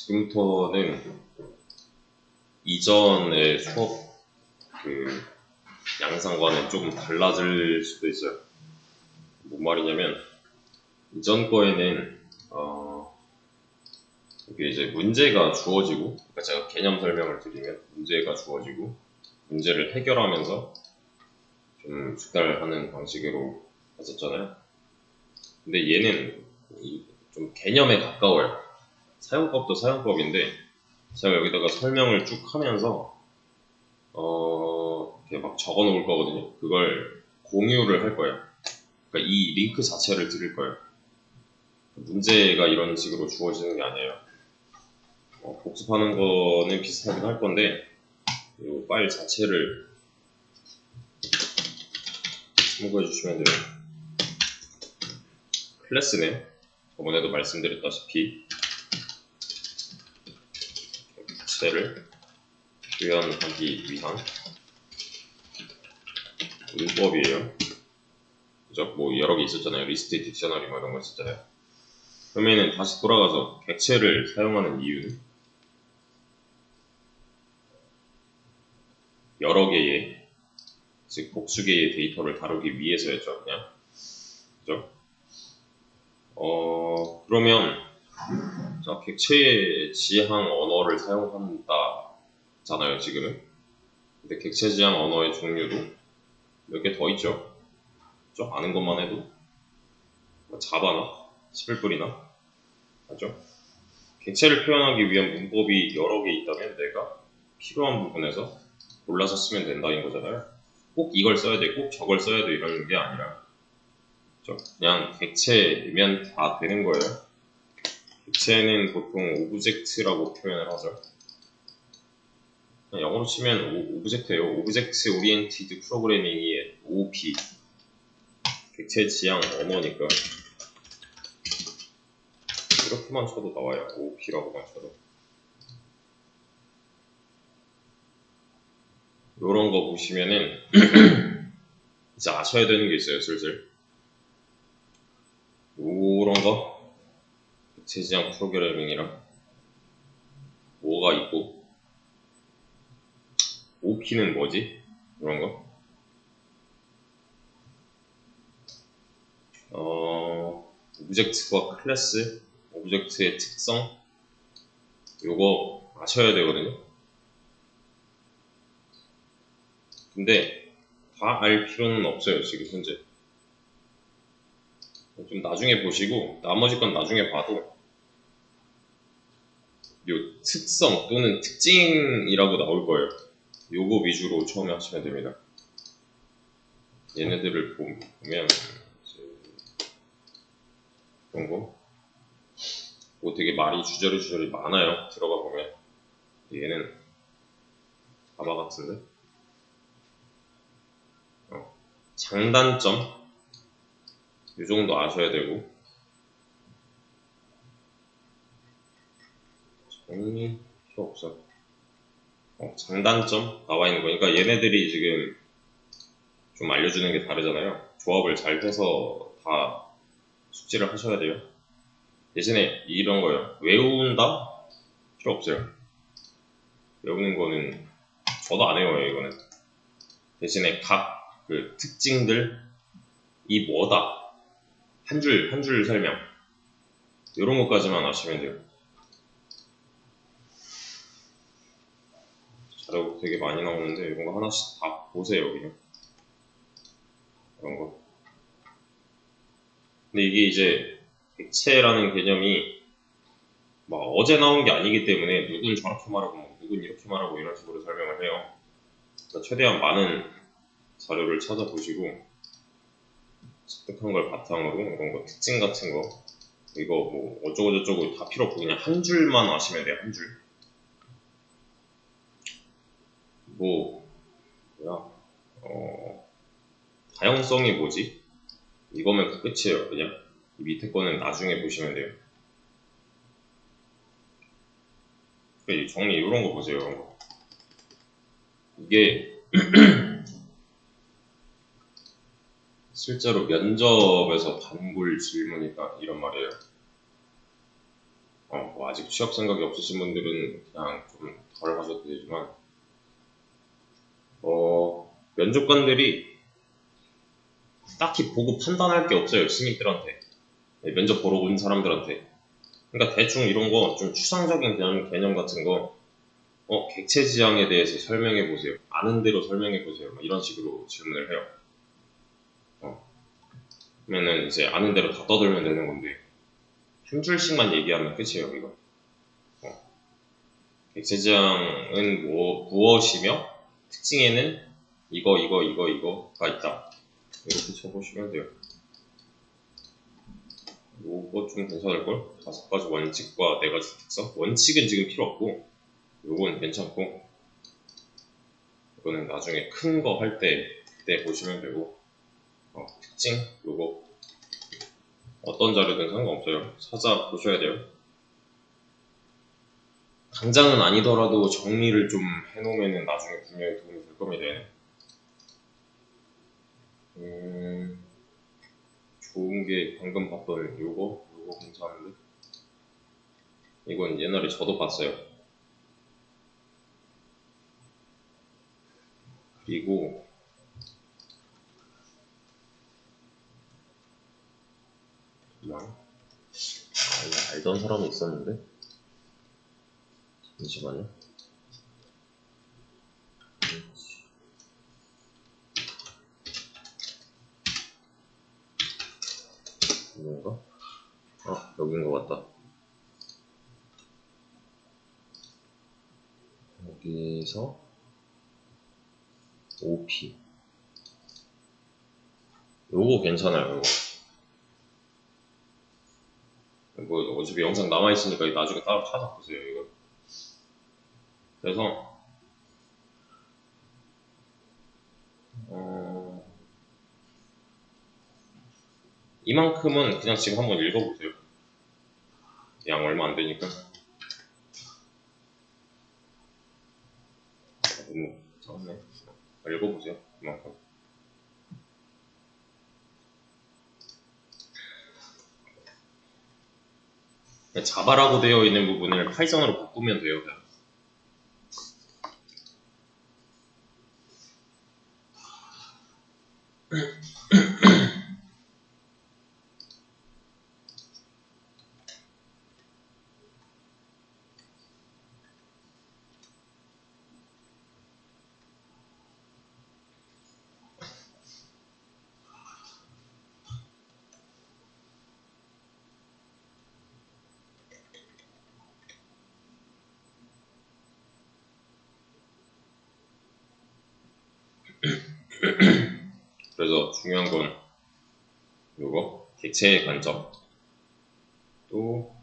지금부터는 이전의 수업 양상과는 조금 달라질 수도 있어요. 뭔 말이냐면, 이전 거에는 이게 이제 문제가 주어지고, 그러니까 제가 개념 설명을 드리면 문제가 주어지고 문제를 해결하면서 좀 숙달하는 방식으로 했었잖아요. 근데 얘는 좀 개념에 가까워요. 사용법도 사용법인데 제가 여기다가 설명을 쭉 하면서 이렇게 막 적어 놓을 거거든요. 그걸 공유를 할 거예요. 그러니까 이 링크 자체를 드릴 거예요. 문제가 이런 식으로 주어지는 게 아니에요. 복습하는 거는 비슷하긴 할 건데 이 파일 자체를 참고해 주시면 돼요. 클래스는 저번에도 말씀드렸다시피 객체를 표현하기 위한 문법이에요. 그죠? 뭐 여러 개 있었잖아요. 리스트, 딕셔너리 뭐 이런 거 있었잖아요. 그러면은 다시 돌아가서 객체를 사용하는 이유는 여러 개의, 즉 복수개의 데이터를 다루기 위해서였죠. 그냥. 그죠? 그러면 자, 객체의 지향 언어를 사용한다잖아요, 지금은. 근데 객체 지향 언어의 종류도 몇 개 더 있죠. 좀 아는 것만 해도 뭐 자바나 C++이나 맞죠? 객체를 표현하기 위한 문법이 여러 개 있다면 내가 필요한 부분에서 골라서 쓰면 된다는 거잖아요. 꼭 이걸 써야 돼, 꼭 저걸 써야 돼 이런 게 아니라 그냥 객체면 다 되는 거예요. 객체는 보통 오브젝트라고 표현을 하죠. 영어로 치면 오브젝트예요. 오브젝트 오리엔티드 프로그래밍이 OOP, 객체 지향 언어니까 이렇게만 쳐도 나와요. OOP라고만 쳐도. 요런 거 보시면은 이제 아셔야 되는 게 있어요. 슬슬 요런 거 객체 지향 프로그래밍이랑 뭐가 있고 OOP는 뭐지? 이런 거 오브젝트와 클래스, 오브젝트의 특성 요거 아셔야 되거든요. 근데 다 알 필요는 없어요. 지금 현재 좀 나중에 보시고 나머지 건 나중에 봐도 요 특성 또는 특징이라고 나올 거예요. 요거 위주로 처음에 하시면 됩니다. 얘네들을 보면 그런 거 뭐 되게 말이 주저리 많아요. 들어가 보면 얘는 자바 같은데 장단점 요 정도 아셔야 되고 정리 필요 없어. 장단점 나와 있는 거니까 얘네들이 지금 좀 알려주는 게 다르잖아요. 조합을 잘 해서 다 숙지를 하셔야 돼요. 대신에 이런 거예요. 외운다? 필요 없어요. 외우는 거는 저도 안 외워요. 이거는 대신에 각 그 특징들 이 뭐다 한 줄 설명 이런 것까지만 아시면 돼요. 자료 되게 많이 나오는데 이런 거 하나씩 다 보세요. 그냥 이런 거. 근데 이게 이제 객체라는 개념이 막 어제 나온 게 아니기 때문에 누군 저렇게 말하고 누군 이렇게 말하고 이런 식으로 설명을 해요. 그러니까 최대한 많은 자료를 찾아보시고 습득한 걸 바탕으로 이런 거 특징 같은 거 이거 뭐 어쩌고저쩌고 다 필요 없고 그냥 한 줄만 아시면 돼요. 한 줄. 다양성이 뭐지? 이거면 끝이에요. 그냥 이 밑에 거는 나중에 보시면 돼요. 정리 이런 거 보세요. 이런 거. 이게 실제로 면접에서 단골 질문이다 이런 말이에요. 뭐 아직 취업 생각이 없으신 분들은 그냥 좀 덜 하셔도 되지만, 면접관들이 딱히 보고 판단할 게 없어요, 신입들한테. 면접 보러 온 사람들한테. 그러니까 대충 이런 거 좀 추상적인 개념 같은 거, 객체 지향에 대해서 설명해 보세요. 아는 대로 설명해 보세요. 이런 식으로 질문을 해요. 그러면은 이제 아는 대로 다 떠들면 되는 건데, 한 줄씩만 얘기하면 끝이에요, 이거. 객체 지향은 무엇이며, 특징에는 이거가 있다. 이렇게 쳐보시면 돼요. 요거 좀 괜찮을걸? 5가지 원칙과 4가지 특성? 원칙은 지금 필요 없고, 요건 괜찮고, 이거는 나중에 큰 거 할 때, 그때 보시면 되고, 특징? 요거. 어떤 자료든 상관없어요. 찾아보셔야 돼요. 당장은 아니더라도 정리를 좀 해놓으면 나중에 분명히 도움이 될 겁니다. 좋은 게 방금 봤던 요거 괜찮은데? 이건 옛날에 저도 봤어요. 그리고 이거 알던 사람이 있었는데? 잠시만요. 이건가? 여긴 것 같다. 여기서 OP 요거 괜찮아요. 이거 어차피 영상 남아있으니까 나중에 따로 찾아보세요. 이거. 그래서 이만큼은 그냥 지금 한번 읽어보세요. 양 얼마 안 되니까. 너무 작네. 읽어보세요. 이만큼. 자바라고 되어 있는 부분을 파이썬으로 바꾸면 돼요. 그냥. 그래서 중요한 건 요거 객체의 관점. 또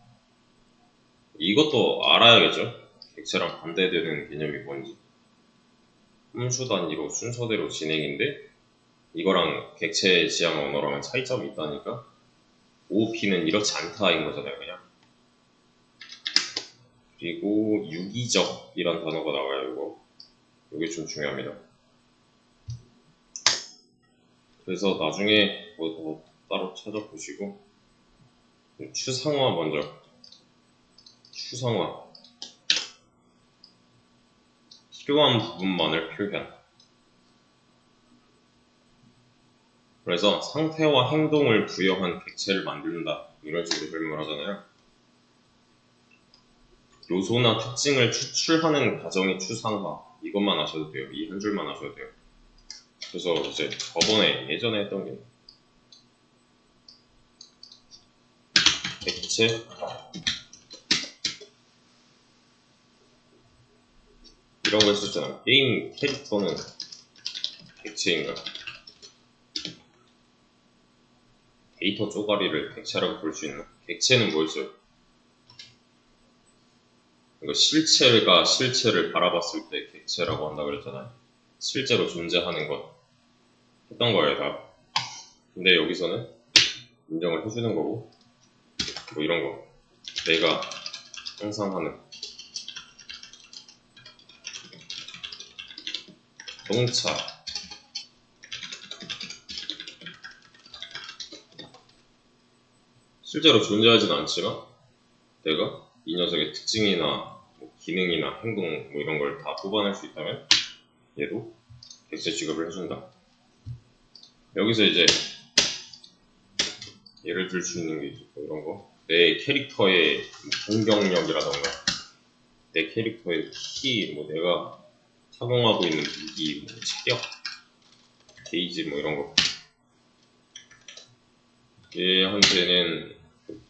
이것도 알아야겠죠. 객체랑 반대되는 개념이 뭔지. 함수 단위로 순서대로 진행인데 이거랑 객체 지향 언어랑은 차이점이 있다니까. OOP는 이렇지 않다인 거잖아요, 그냥. 그리고 유기적이란 단어가 나와요. 이게 좀 중요합니다. 그래서 나중에 뭐 따로 찾아보시고, 추상화 먼저. 추상화. 필요한 부분만을 표현. 그래서 상태와 행동을 부여한 객체를 만든다. 이런 식으로 설명을 하잖아요. 요소나 특징을 추출하는 과정이 추상화. 이것만 하셔도 돼요. 이 한 줄만 하셔도 돼요. 그래서 이제 예전에 했던 게 객체 이런 거 했었잖아요. 게임 캐릭터는 객체인가? 데이터 쪼가리를 객체라고 볼 수 있나? 객체는 뭐였어요? 이거 실체를 바라봤을 때 객체라고 한다 그랬잖아요. 실제로 존재하는 것 했던 거예요, 다. 근데 여기서는 인정을 해주는 거고, 뭐 이런 거. 내가 상상하는 자동차. 실제로 존재하진 않지만 내가 이 녀석의 특징이나 뭐 기능이나 행동 뭐 이런 걸 다 뽑아낼 수 있다면 얘도 객체 취급을 해준다. 여기서 이제 예를 들 수 있는 게 있고 이런 거. 내 캐릭터의 공격력이라던가 내 캐릭터의 키, 뭐 내가 착용하고 있는 무기, 뭐 체력, 게이지 뭐 이런 거. 얘한테는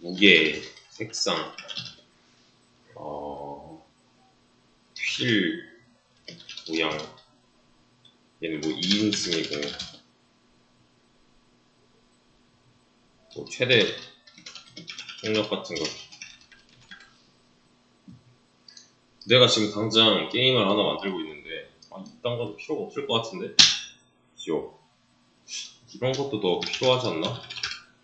무게, 색상, 휠, 모양. 얘는 뭐 2인승이고 뭐 최대 폭력 같은 거. 내가 지금 당장 게임을 하나 만들고 있는데 이딴 것도 필요가 없을 것 같은데? 그죠? 이런 것도 더 필요하지 않나?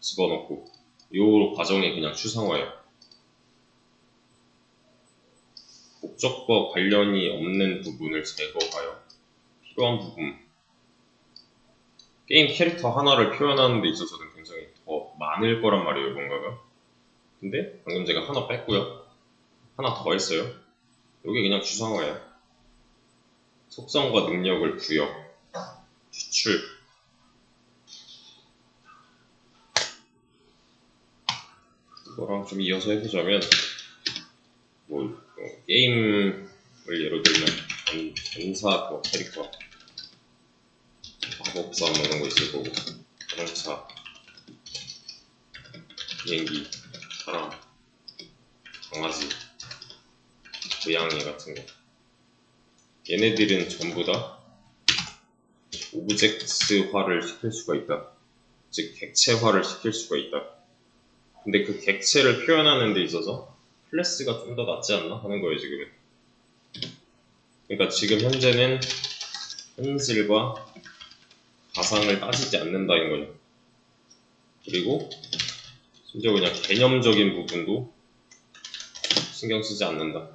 집어넣고 요 과정이 그냥 추상화예요. 목적과 관련이 없는 부분을 제거하여 필요한 부분. 게임 캐릭터 하나를 표현하는 데 있어서는 굉장히 더 많을 거란 말이에요, 뭔가가. 근데 방금 제가 하나 뺐고요. 하나 더 했어요. 이게 그냥 추상화예요. 속성과 능력을 부여, 추출. 이거랑 좀 이어서 해보자면 뭐 게임을 예로 들면 전사 뭐 캐릭터, 마법사 뭐 이런 거 있을 거고, 자동차, 비행기, 사람, 강아지, 고양이 같은 거. 얘네들은 전부 다 오브젝트화를 시킬 수가 있다. 즉 객체화를 시킬 수가 있다. 근데 그 객체를 표현하는 데 있어서 클래스가 좀 더 낫지 않나 하는 거예요, 지금은. 그러니까 지금 현재는 현실과 가상을 따지지 않는다는 거죠. 그리고 심지어 그냥 개념적인 부분도 신경 쓰지 않는다.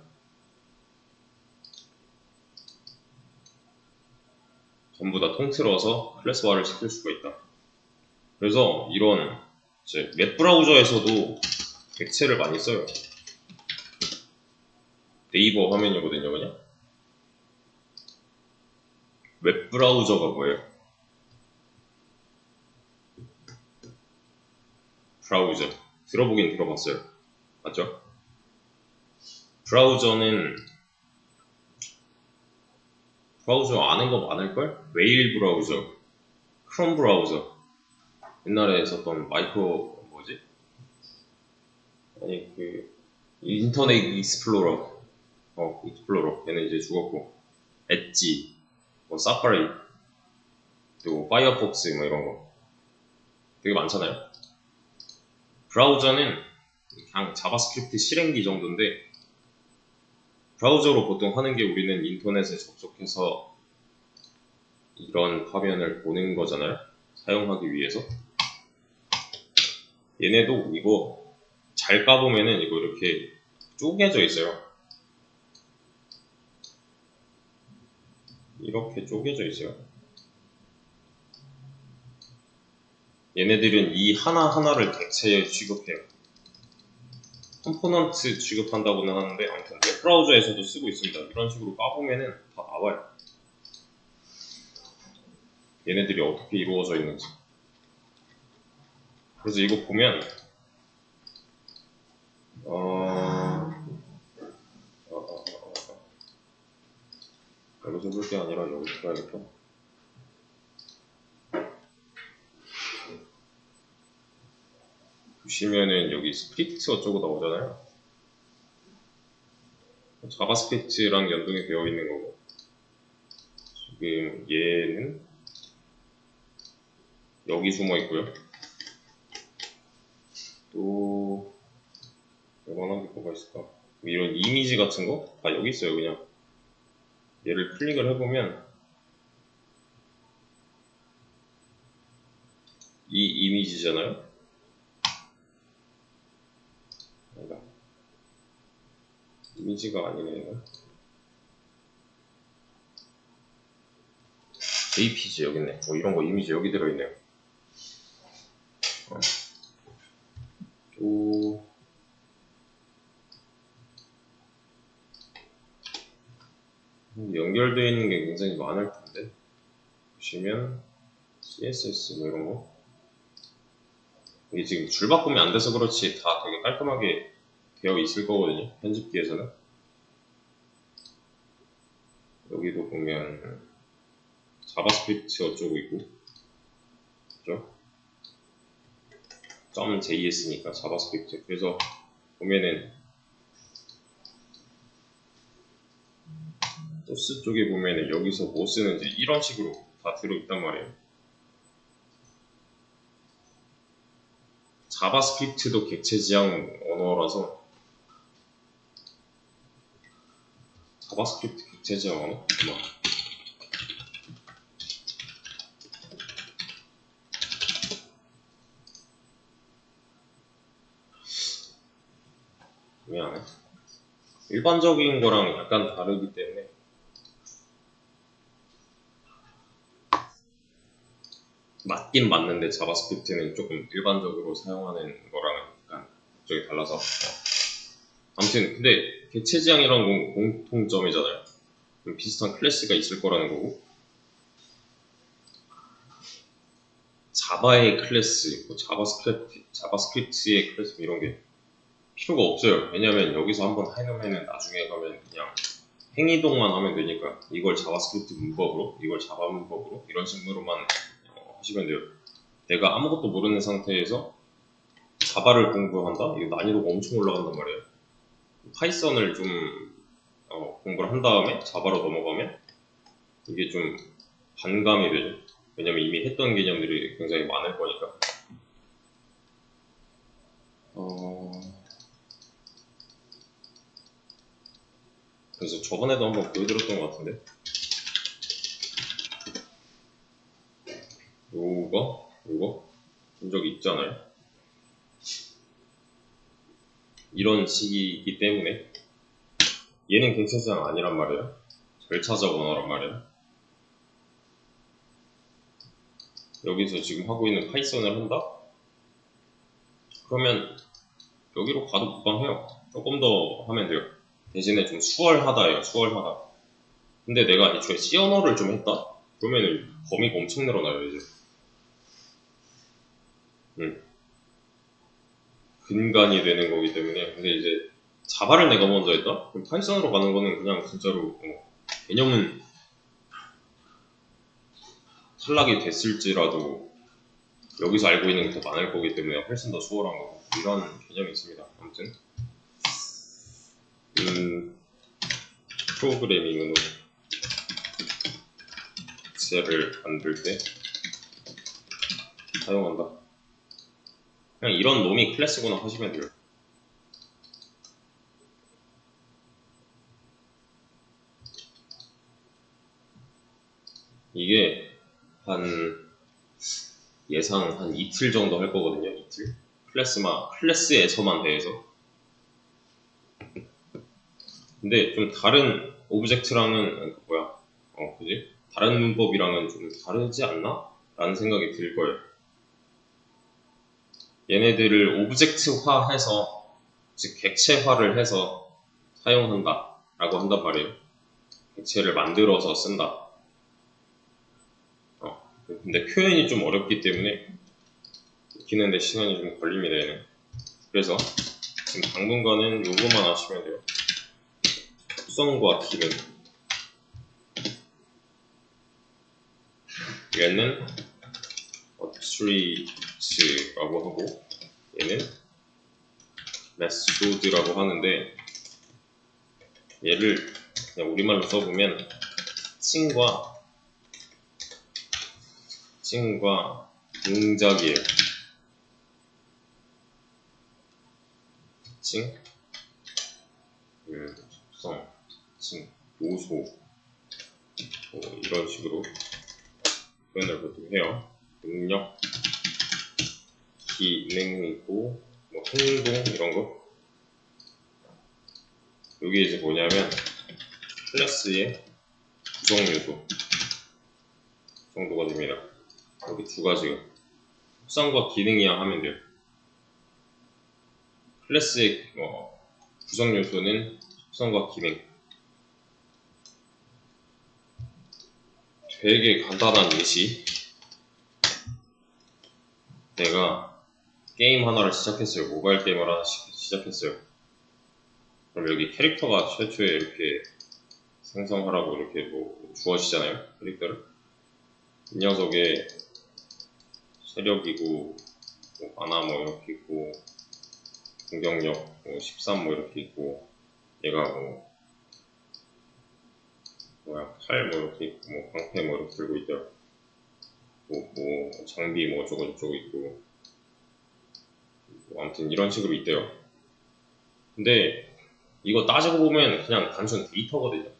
전부 다 통틀어서 클래스화를 시킬 수가 있다. 그래서 이런 이제 웹브라우저에서도 객체를 많이 써요. 네이버 화면이거든요, 그냥. 웹브라우저가 뭐예요? 브라우저. 들어보긴 들어봤어요. 맞죠? 브라우저 아는 거 많을걸? 웨일 브라우저, 크롬 브라우저. 옛날에 있었던 아니 그 인터넷 익스플로러. 익스플로러. 걔는 이제 죽었고. 엣지, 뭐 사파리, 또 파이어폭스 뭐 이런 거. 되게 많잖아요. 브라우저는 그냥 자바스크립트 실행기 정도인데 브라우저로 보통 하는 게 우리는 인터넷에 접속해서 이런 화면을 보는 거잖아요. 사용하기 위해서. 얘네도 이거 잘 까보면은 이거 이렇게 쪼개져 있어요. 이렇게 쪼개져 있어요. 얘네들은 이 하나하나를 객체에 취급해요. 컴포넌트 취급한다고는 하는데 아무튼 웹브라우저에서도 쓰고 있습니다. 이런 식으로 까보면은 다 나와요. 얘네들이 어떻게 이루어져 있는지. 그래서 이거 보면 여기서 볼 게 아니라 여기서 봐야겠다. 보시면은 여기 스크립트 어쩌고 나오잖아요. 자바스크립트랑 연동이 되어 있는 거고 지금 얘는 여기 숨어 있고요. 또 얼마나 게 뭐가 있을까? 이런 이미지 같은 거 다 여기 있어요. 그냥 얘를 클릭을 해보면 이 이미지잖아요. 아니다. 이미지가 아니네요. JPG 여기 있네. 이런 거 이미지 여기 들어있네요. 또 연결되어 있는 게 굉장히 많을 텐데, 보시면 CSS 뭐 이런 거, 이게 지금 줄 바꾸면 안 돼서 그렇지 다 되게 깔끔하게 되어 있을 거거든요, 편집기에서는. 여기도 보면 자바스크립트 어쩌고 있고, 그죠? .js니까 자바스크립트. 그래서 보면은 소스 쪽에 보면은 여기서 뭐 쓰는지 이런 식으로 다 들어있단 말이에요. 자바스크립트도 객체 지향 언어라서, 자바스크립트 객체 지향 언어? 왜 안 해? 일반적인 거랑 약간 다르기 때문에. 맞긴 맞는데 자바스크립트는 조금 일반적으로 사용하는 거랑은 약간 쪽이 달라서. 아무튼 근데 객체 지향이란 건 공통점이잖아요. 비슷한 클래스가 있을 거라는 거고, 자바의 클래스, 뭐 자바스크립트의 클래스 이런 게 필요가 없어요. 왜냐면 여기서 한번 해놓으면 나중에 가면 그냥 행이동만 하면 되니까, 이걸 자바스크립트 문법으로, 이걸 자바 문법으로 이런 식으로만 하시면 돼요. 내가 아무것도 모르는 상태에서 자바를 공부한다? 이거 난이도가 엄청 올라간단 말이에요. 파이썬을 좀 공부를 한 다음에 자바로 넘어가면 이게 좀 반감이 되죠. 왜냐면 이미 했던 개념들이 굉장히 많을 거니까. 그래서 저번에도 한번 보여드렸던 것 같은데, 요거 본 적이 있잖아요. 이런 식이기 때문에 얘는 객체지향 아니란 말이에요. 절차적 언어란 말이에요. 여기서 지금 하고 있는 파이썬을 한다? 그러면 여기로 가도 무방해요. 조금 더 하면 돼요. 대신에 좀 수월하다예요. 수월하다. 근데 내가 애초에 C 언어를 좀 했다? 그러면은 범위가 엄청 늘어나요, 이제. 근간이 되는 거기 때문에. 근데 이제 자바를 내가 먼저 했다? 그럼 파이썬으로 가는 거는 그냥 진짜로 개념은 탈락이 됐을지라도 여기서 알고 있는 게 더 많을 거기 때문에 훨씬 더 수월한 거고, 이런 개념이 있습니다. 아무튼 프로그래밍으로 객체를 만들 때 사용한다. 그냥 이런 놈이 클래스구나 하시면 돼요. 이게 예상 한 이틀 정도 할 거거든요. 이틀. 클래스에서만 대해서. 근데 좀 다른 오브젝트랑은 그지? 다른 문법이랑은 좀 다르지 않나? 라는 생각이 들 거예요. 얘네들을 오브젝트화해서, 즉 객체화를 해서 사용한다 라고 한단 말이에요. 객체를 만들어서 쓴다. 근데 표현이 좀 어렵기 때문에 익히는데 시간이 좀 걸립니다, 얘는. 그래서 지금 당분간은 요거만 하시면 돼요. 특성과 기능. 얘는 attributes라고 하고, 얘는 method라고 하는데, 얘를 그냥 우리말로 써보면 특징과 동작이에요. 특징, 속성, 특징, 요소, 이런 식으로 표현을 보통 해요. 능력, 기능이고, 뭐 행동 이런 거. 여기 이제 뭐냐면 클래스의 구성 요소 정도가 됩니다. 여기 두 가지가 속성과 기능이야 하면 돼요. 클래스의 구성 요소는 속성과 기능. 되게 간단한 예시. 내가 게임 하나를 시작했어요. 모바일 게임을 하나 시작했어요. 그럼 여기 캐릭터가 최초에 이렇게 생성하라고 이렇게 뭐 주어지잖아요. 캐릭터를. 이 녀석의 체력이고 뭐 하나 뭐 이렇게 있고 공격력 뭐 13 뭐 이렇게 있고 얘가 뭐 뭐야 칼 뭐 이렇게 있고 뭐 방패 뭐 이렇게 들고 있더라. 뭐 장비 뭐 저거 저거 있고 뭐 아무튼 이런 식으로 있대요. 근데 이거 따지고 보면 그냥 단순 데이터거든요.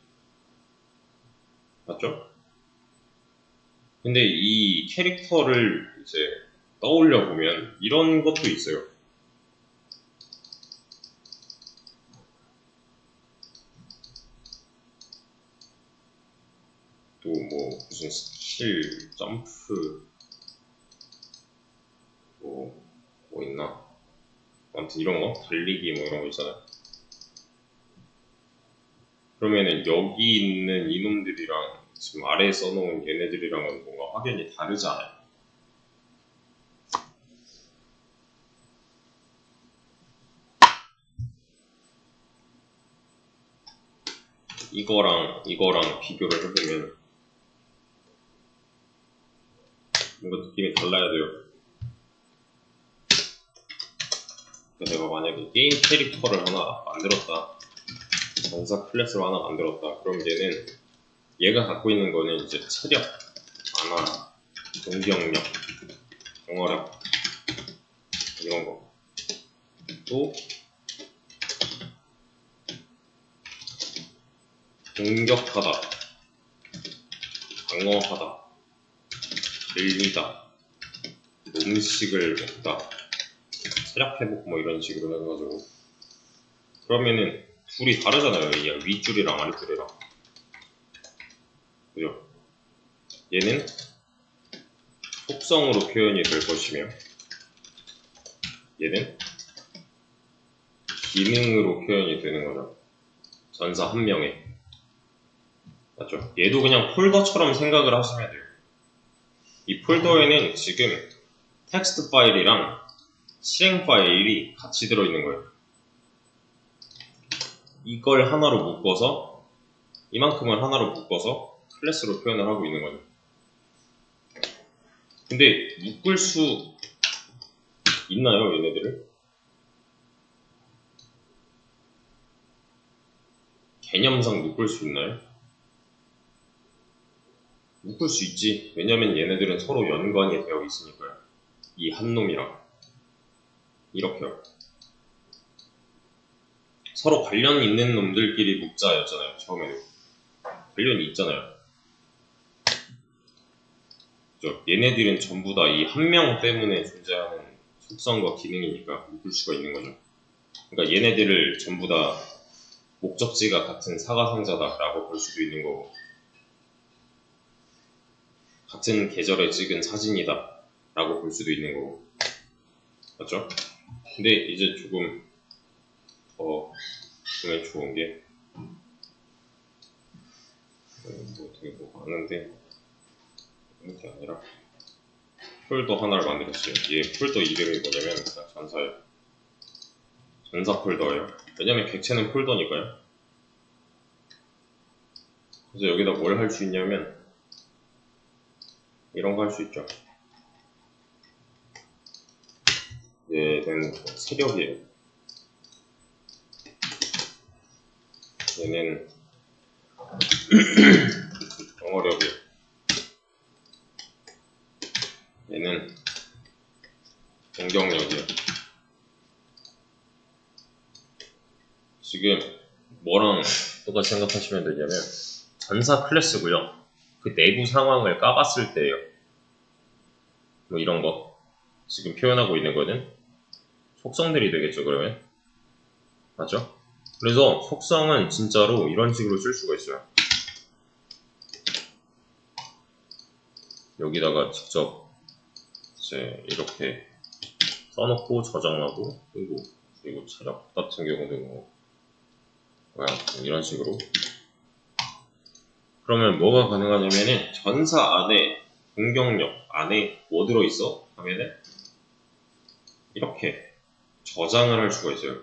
맞죠? 근데 이 캐릭터를 이제 떠올려 보면 이런 것도 있어요. 또 뭐 무슨 스킬, 점프 뭐 있나? 아무튼 이런 거, 달리기 뭐 이런 거 있잖아요. 그러면은 여기 있는 이놈들이랑 지금 아래에 써놓은 얘네들이랑은 뭔가 확연히 다르지 않아요? 이거랑 비교를 해보면 뭔가 느낌이 달라야 돼요. 내가 만약에 게임 캐릭터를 하나 만들었다, 전사 클래스를 하나 만들었다. 그럼 얘가 갖고 있는 거는 이제 체력, 만화, 공격력, 방어력 이런 거. 또 공격하다, 방어하다, 밀리다, 음식을 먹다, 체력 회복 뭐 이런 식으로 해가지고 그러면은 둘이 다르잖아요. 이 윗줄이랑 아랫줄이랑. 그죠? 얘는 속성으로 표현이 될 것이며 얘는 기능으로 표현이 되는 거죠. 전사 한 명에. 맞죠? 얘도 그냥 폴더처럼 생각을 하시면 돼요. 이 폴더에는 지금 텍스트 파일이랑 실행 파일이 같이 들어있는 거예요. 이걸 하나로 묶어서 이만큼을 하나로 묶어서 클래스로 표현을 하고 있는 거죠. 근데 묶을 수 있나요, 얘네들을? 개념상 묶을 수 있나요? 묶을 수 있지. 왜냐면 얘네들은 서로 연관이 되어 있으니까요. 이 한 놈이랑 이렇게요. 서로 관련 있는 놈들끼리 묶자였잖아요. 처음에는 관련이 있잖아요. 얘네들은 전부 다 이 한 명 때문에 존재하는 속성과 기능이니까 묶을 수가 있는 거죠. 그러니까 얘네들을 전부 다 목적지가 같은 사과상자다라고 볼 수도 있는 거고, 같은 계절에 찍은 사진이다 라고 볼 수도 있는 거고, 맞죠? 근데 이제 조금 더 보면 좋은 게 뭐 되게 뭐 많은데 그런 게 아니라 폴더 하나를 만들었어요. 얘 폴더 이름이 뭐냐면 그냥 전사예요. 전사 폴더예요. 왜냐면 객체는 폴더니까요. 그래서 여기다 뭘 할 수 있냐면 이런 거 할 수 있죠. 얘는 체력이에요. 얘는 방어력이에요. 얘는 공격력이에요. 지금 뭐랑 똑같이 생각하시면 되냐면 전사 클래스고요. 그 내부 상황을 까봤을 때예요. 뭐 이런 거 지금 표현하고 있는 거는 속성들이 되겠죠. 그러면 맞죠? 그래서 속성은 진짜로 이런 식으로 쓸 수가 있어요. 여기다가 직접 이제 이렇게 써놓고 저장하고 끄고, 그리고 체력 같은 경우도 뭐 이런 식으로 그러면 뭐가 가능하냐면은 전사 안에 공격력 안에 뭐 들어있어? 하면은 이렇게 저장을 할 수가 있어요.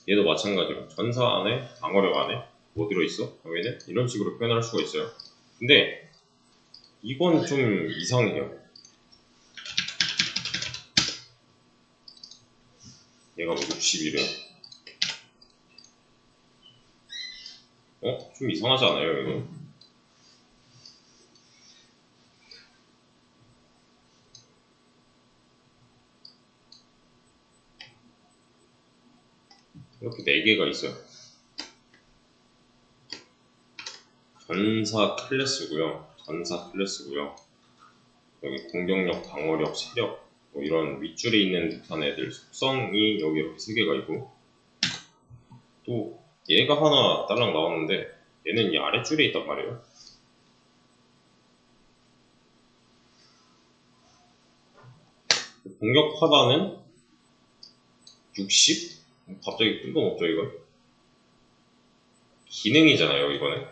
얘도 마찬가지로 전사 안에 방어력 안에 뭐 들어있어? 하면은 이런 식으로 표현할 수가 있어요. 근데 이건 좀 이상해요. 얘가 뭐 60이래. 좀 이상하지 않아요, 이거? 이렇게 4개가 있어요. 전사 클래스고요. 전사 클래스고요. 여기 공격력, 방어력, 체력 뭐 이런 윗줄에 있는 듯한 애들 속성이 여기 이렇게 3개가 있고, 또 얘가 하나 딸랑 나왔는데 얘는 이 아래줄에 있단 말이에요. 공격 하단은 60? 갑자기 뜬금없죠 이거? 기능이잖아요 이거는.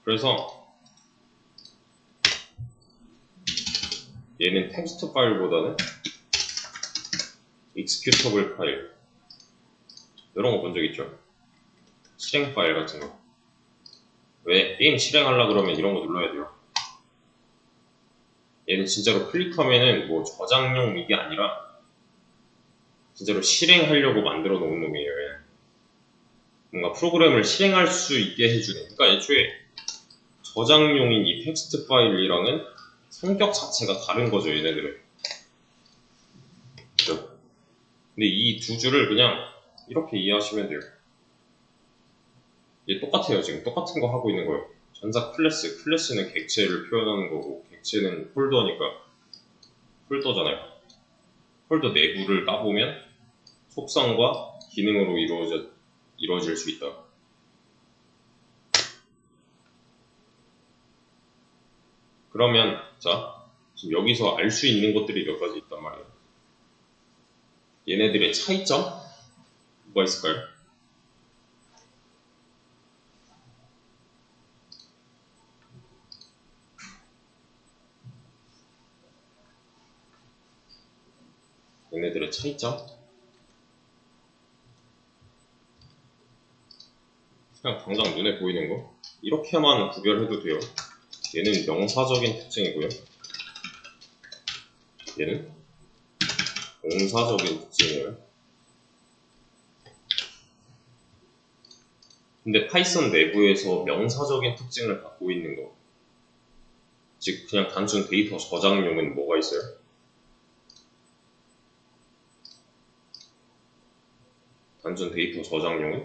그래서 얘는 텍스트 파일보다는 executable 파일 이런 거 본 적 있죠? 실행 파일 같은 거. 왜? 게임 실행하려고 그러면 이런 거 눌러야 돼요. 얘는 진짜로 클릭하면은 뭐 저장용 이게 아니라 진짜로 실행하려고 만들어 놓은 놈이에요. 얘는. 뭔가 프로그램을 실행할 수 있게 해주는. 그러니까 애초에 저장용인 이 텍스트 파일이랑은 성격 자체가 다른 거죠, 얘네들은. 그죠? 근데 이 두 줄을 그냥 이렇게 이해하시면 돼요. 얘 똑같아요. 지금 똑같은 거 하고 있는 거예요. 전사 클래스, 클래스는 객체를 표현하는 거고 객체는 폴더니까 폴더잖아요. 폴더 내부를 까보면 속성과 기능으로 이루어질 수 있다. 그러면 자, 지금 여기서 알 수 있는 것들이 몇 가지 있단 말이에요. 얘네들의 차이점? 뭐가 있을까요? 얘네들의 차이점? 그냥 당장 눈에 보이는 거 이렇게만 구별해도 돼요. 얘는 명사적인 특징이고요. 얘는 동사적인 특징이에요. 근데 파이썬 내부에서 명사적인 특징을 갖고 있는 거, 즉 그냥 단순 데이터 저장용은 뭐가 있어요? 단순 데이터 저장용은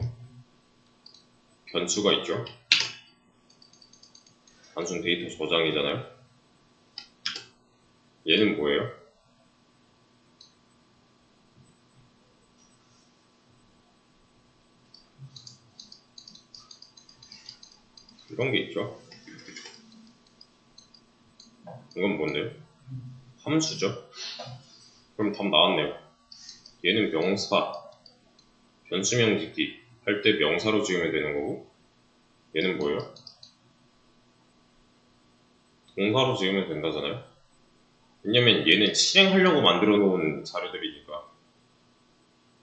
변수가 있죠. 단순 데이터 저장이잖아요. 얘는 뭐예요? 이런 게 있죠. 이건 뭔데요? 함수죠. 그럼 답 나왔네요. 얘는 명사, 변수명 짓기 할 때 명사로 지으면 되는 거고, 얘는 뭐예요? 동사로 지으면 된다잖아요. 왜냐면 얘는 실행하려고 만들어 놓은 자료들이니까.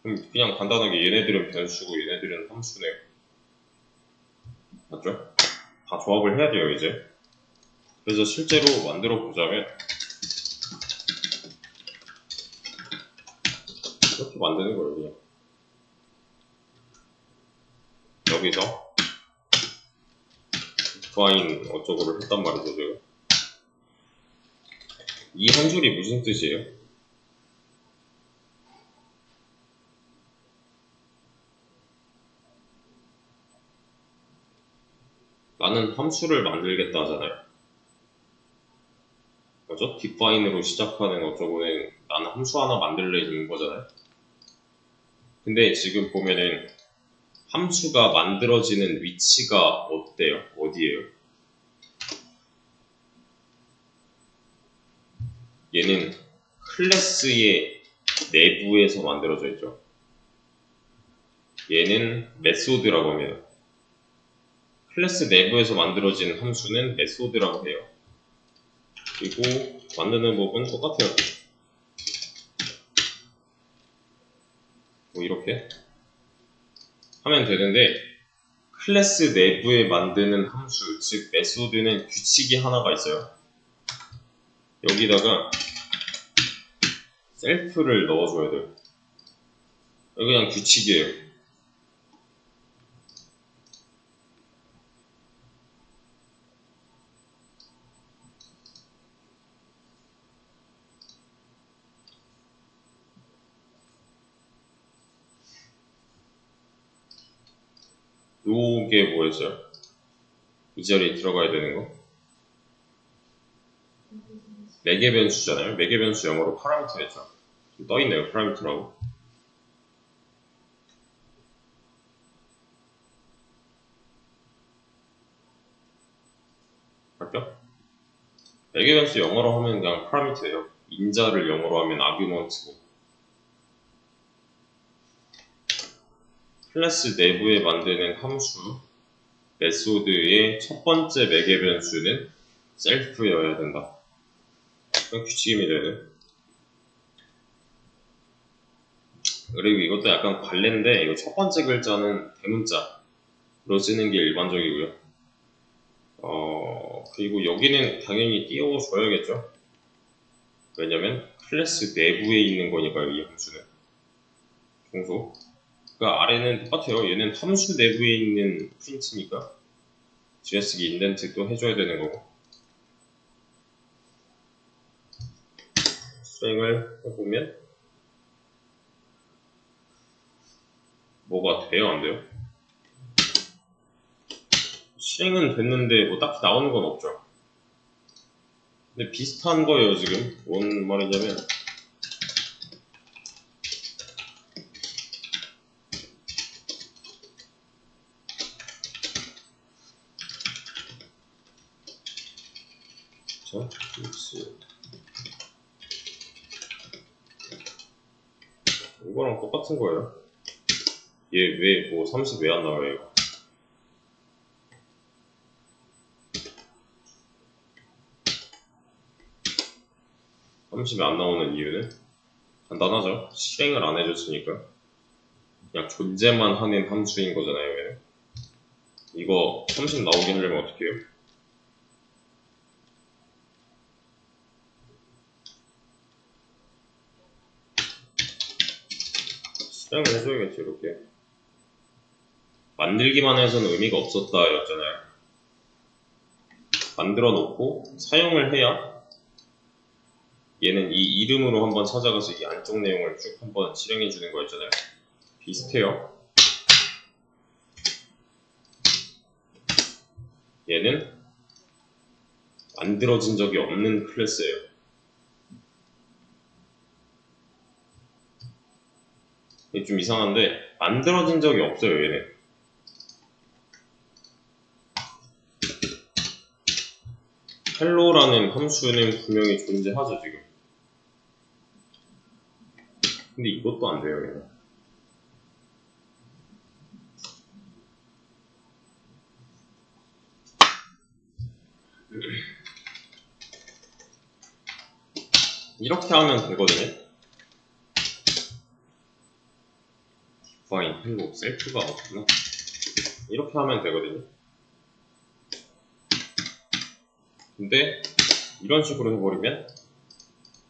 그럼 그냥 간단하게 얘네들은 변수고 얘네들은 함수네요. 맞죠? 다 조합을 해야 돼요 이제. 그래서 실제로 만들어 보자면 이렇게 만드는 거예요. 그냥 여기서 define 어쩌고를 했단 말이죠. 제가 이 한 줄이 무슨 뜻이에요? 나는 함수를 만들겠다 하잖아요. 그죠? define으로 시작하는 어쩌고는 나는 함수 하나 만들래 있는 거잖아요. 근데 지금 보면은 함수가 만들어지는 위치가 어때요? 어디예요? 얘는 클래스의 내부에서 만들어져 있죠. 얘는 메소드라고 합니다. 클래스 내부에서 만들어진 함수는 메소드라고 해요. 그리고 만드는 법은 똑같아요. 뭐 이렇게 하면 되는데, 클래스 내부에 만드는 함수, 즉 메소드는 규칙이 하나가 있어요. 여기다가 셀프를 넣어줘야 돼요. 여기 그냥 규칙이에요. 요게 뭐였어요? 이 자리에 들어가야 되는 거? 매개 변수잖아요. 매개 변수 영어로 파라미터였죠. 떠있네요. 파라미터라고. 할게요. 매개 변수 영어로 하면 그냥 파라미터예요. 인자를 영어로 하면 아규먼트고. 클래스 내부에 만드는 함수, 메소드의 첫 번째 매개 변수는 셀프여야 된다. 그건 규칙입니다. 얘는. 그리고 이것도 약간 관례인데, 이거 첫 번째 글자는 대문자로 쓰는 게 일반적이고요. 그리고 여기는 당연히 띄워줘야겠죠. 왜냐면 클래스 내부에 있는 거니까요, 이 함수는. 종소. 그 아래는 똑같아요. 얘는 함수 내부에 있는 프린트니까 뒤에쓰기 인덴트 또 해줘야 되는 거고. 수행을 해보면 뭐가 돼요? 안 돼요? 실행은 됐는데 뭐 딱히 나오는 건 없죠. 근데 비슷한 거예요 지금. 뭔 말이냐면 자, 이거랑 똑같은 거예요. 얘 왜 뭐 30 왜 안 나와요? 30이 안 나오는 이유는 간단하죠. 실행을 안 해줬으니까. 그냥 존재만 하는 함수인 거잖아요. 얘는. 이거 30 나오게 하려면 어떻게 해요? 실행을 해줘야겠지. 이렇게 만들기만 해서는 의미가 없었다 였잖아요. 만들어 놓고 사용을 해야 얘는 이 이름으로 한번 찾아가서 이 안쪽 내용을 쭉 한번 실행해 주는 거였잖아요. 비슷해요. 얘는 만들어진 적이 없는 클래스예요. 이게 좀 이상한데 만들어진 적이 없어요. 얘는. 헬로라는 함수는 분명히 존재하죠 지금. 근데 이것도 안 돼요. 얘는. 이렇게 하면 되거든요. define hello 셀프가 없구나. 이렇게 하면 되거든요. 근데 이런 식으로 해버리면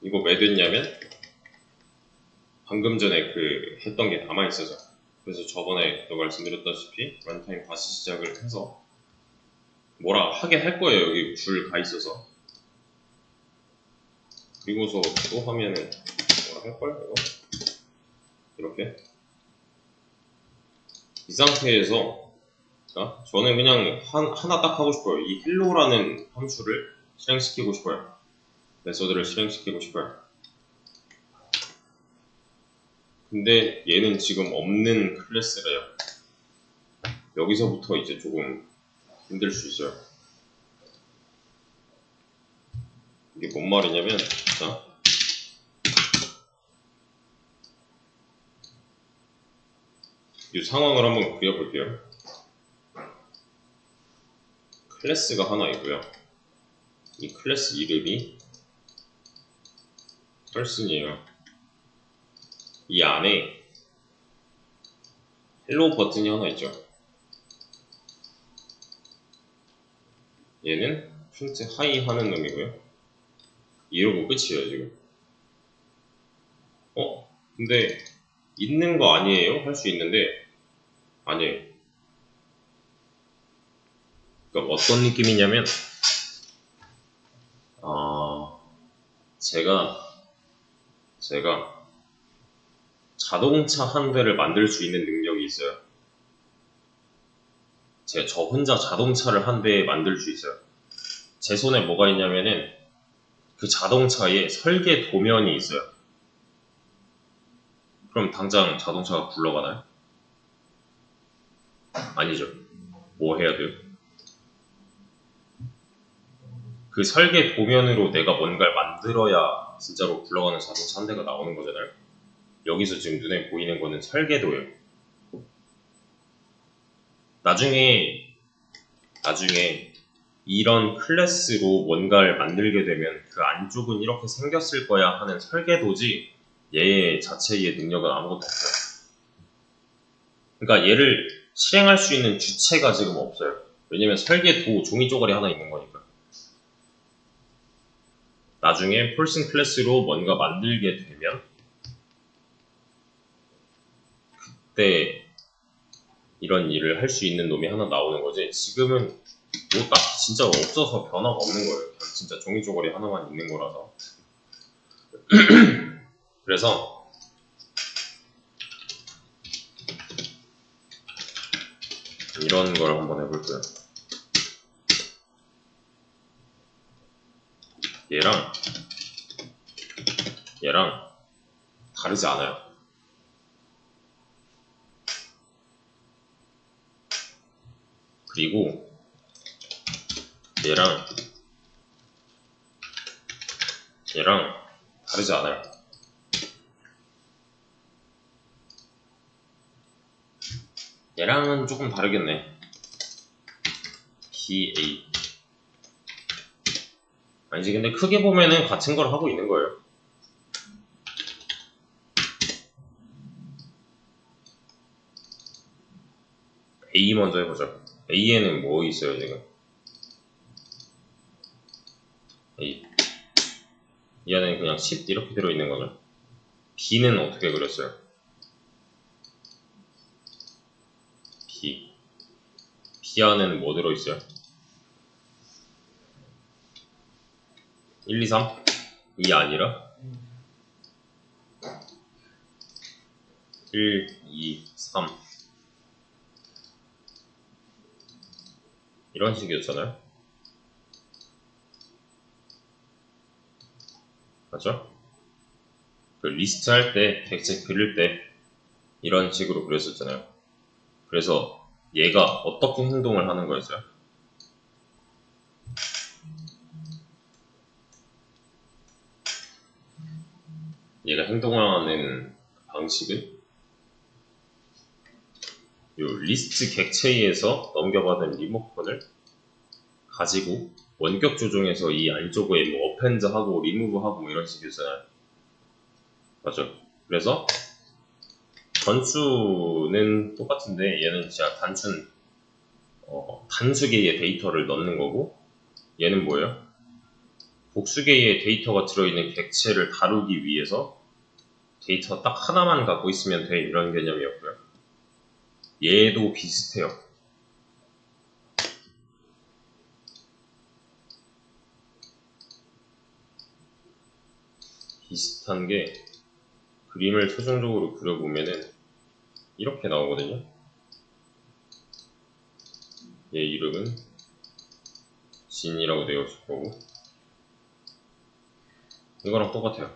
이거 왜 됐냐면 방금 전에 그 했던 게 남아있어서. 그래서 저번에 또 말씀드렸다시피 런타임 다시 시작을 해서 뭐라 하게 할 거예요. 여기 줄 가 있어서. 그리고서 또 하면은 뭐라 할걸? 이거? 이렇게 이 상태에서 저는 그냥 하나 딱 하고 싶어요. 이 hello라는 함수를 실행시키고 싶어요. 메소드를 실행시키고 싶어요. 근데 얘는 지금 없는 클래스래요. 여기서부터 이제 조금 힘들 수 있어요. 이게 뭔 말이냐면 자, 이 상황을 한번 그려볼게요. 클래스가 하나 있고요. 이 클래스 이름이 person이에요. 이 안에 헬로 버튼이 하나 있죠. 얘는 프린트 하이 하는 놈이고요. 이러고 끝이에요 지금. 근데 있는 거 아니에요? 할 수 있는데 아니에요. 그러니까 어떤 느낌이냐면 제가 자동차 한 대를 만들 수 있는 능력이 있어요. 저 혼자 자동차를 한 대 만들 수 있어요. 제 손에 뭐가 있냐면은 그 자동차에 설계 도면이 있어요. 그럼 당장 자동차가 굴러가나요? 아니죠. 뭐 해야 돼요? 그 설계 도면으로 내가 뭔가를 만들어야 진짜로 굴러가는 자동차 한 대가 나오는 거잖아요. 여기서 지금 눈에 보이는 거는 설계도예요. 나중에 이런 클래스로 뭔가를 만들게 되면 그 안쪽은 이렇게 생겼을 거야 하는 설계도지 얘 자체의 능력은 아무것도 없어요. 그러니까 얘를 실행할 수 있는 주체가 지금 없어요. 왜냐면 설계도 종이 쪼가리 하나 있는 거니까. 나중에 폴슨 클래스로 뭔가 만들게 되면 그때 이런 일을 할 수 있는 놈이 하나 나오는 거지. 지금은 뭐 딱히 진짜 없어서 변화가 없는 거예요. 그냥 진짜 종이 쪼가리 하나만 있는 거라서. 그래서 이런 걸 한번 해볼게요. 얘랑 다르지 않아요. 그리고 얘랑 다르지 않아요. 얘랑은 조금 다르겠네. BA 아니지, 근데 크게 보면은 같은 걸 하고 있는 거예요. A 먼저 해보자. A에는 뭐 있어요 지금? A 이 안에는 그냥 10 이렇게 들어있는 거죠. B는 어떻게 그렸어요? B 안에는 뭐 들어있어요? 1, 2, 3? 이 아니라 1, 2, 3 이런 식이었잖아요. 맞죠? 그 리스트 할 때, 객체 그릴 때 이런 식으로 그렸었잖아요. 그래서 얘가 어떻게 행동을 하는 거였어요? 얘가 행동하는 방식은 요 리스트 객체에서 넘겨받은 리모컨을 가지고 원격 조정해서 이 안쪽에 뭐 어펜드하고 리무브하고 뭐 이런 식이었잖아요. 맞죠? 그래서 전수는 똑같은데 얘는 진짜 단수개의 데이터를 넣는 거고, 얘는 뭐예요? 복수개의 데이터가 들어있는 객체를 다루기 위해서 데이터 딱 하나만 갖고 있으면 돼, 이런 개념이었고요. 얘도 비슷해요. 비슷한 게 그림을 최종적으로 그려보면은 이렇게 나오거든요. 얘 이름은 진이라고 되어 있을 거고, 이거랑 똑같아요.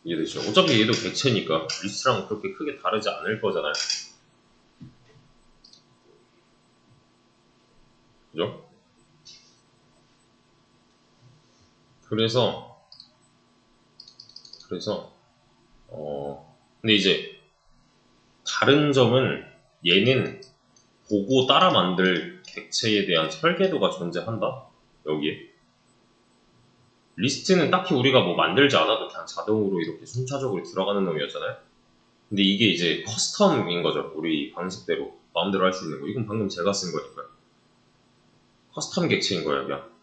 이해되죠? 어차피 얘도 객체니까 리스트랑 그렇게 크게 다르지 않을 거잖아요. 그죠? 그래서 근데 이제 다른 점은 얘는 보고 따라 만들 객체에 대한 설계도가 존재한다. 여기에 리스트는 딱히 우리가 뭐 만들지 않아도 그냥 자동으로 이렇게 순차적으로 들어가는 놈이었잖아요. 근데 이게 이제 커스텀인 거죠. 우리 방식대로 마음대로 할 수 있는 거. 이건 방금 제가 쓴 거니까요. 커스텀 객체인 거예요, 그냥.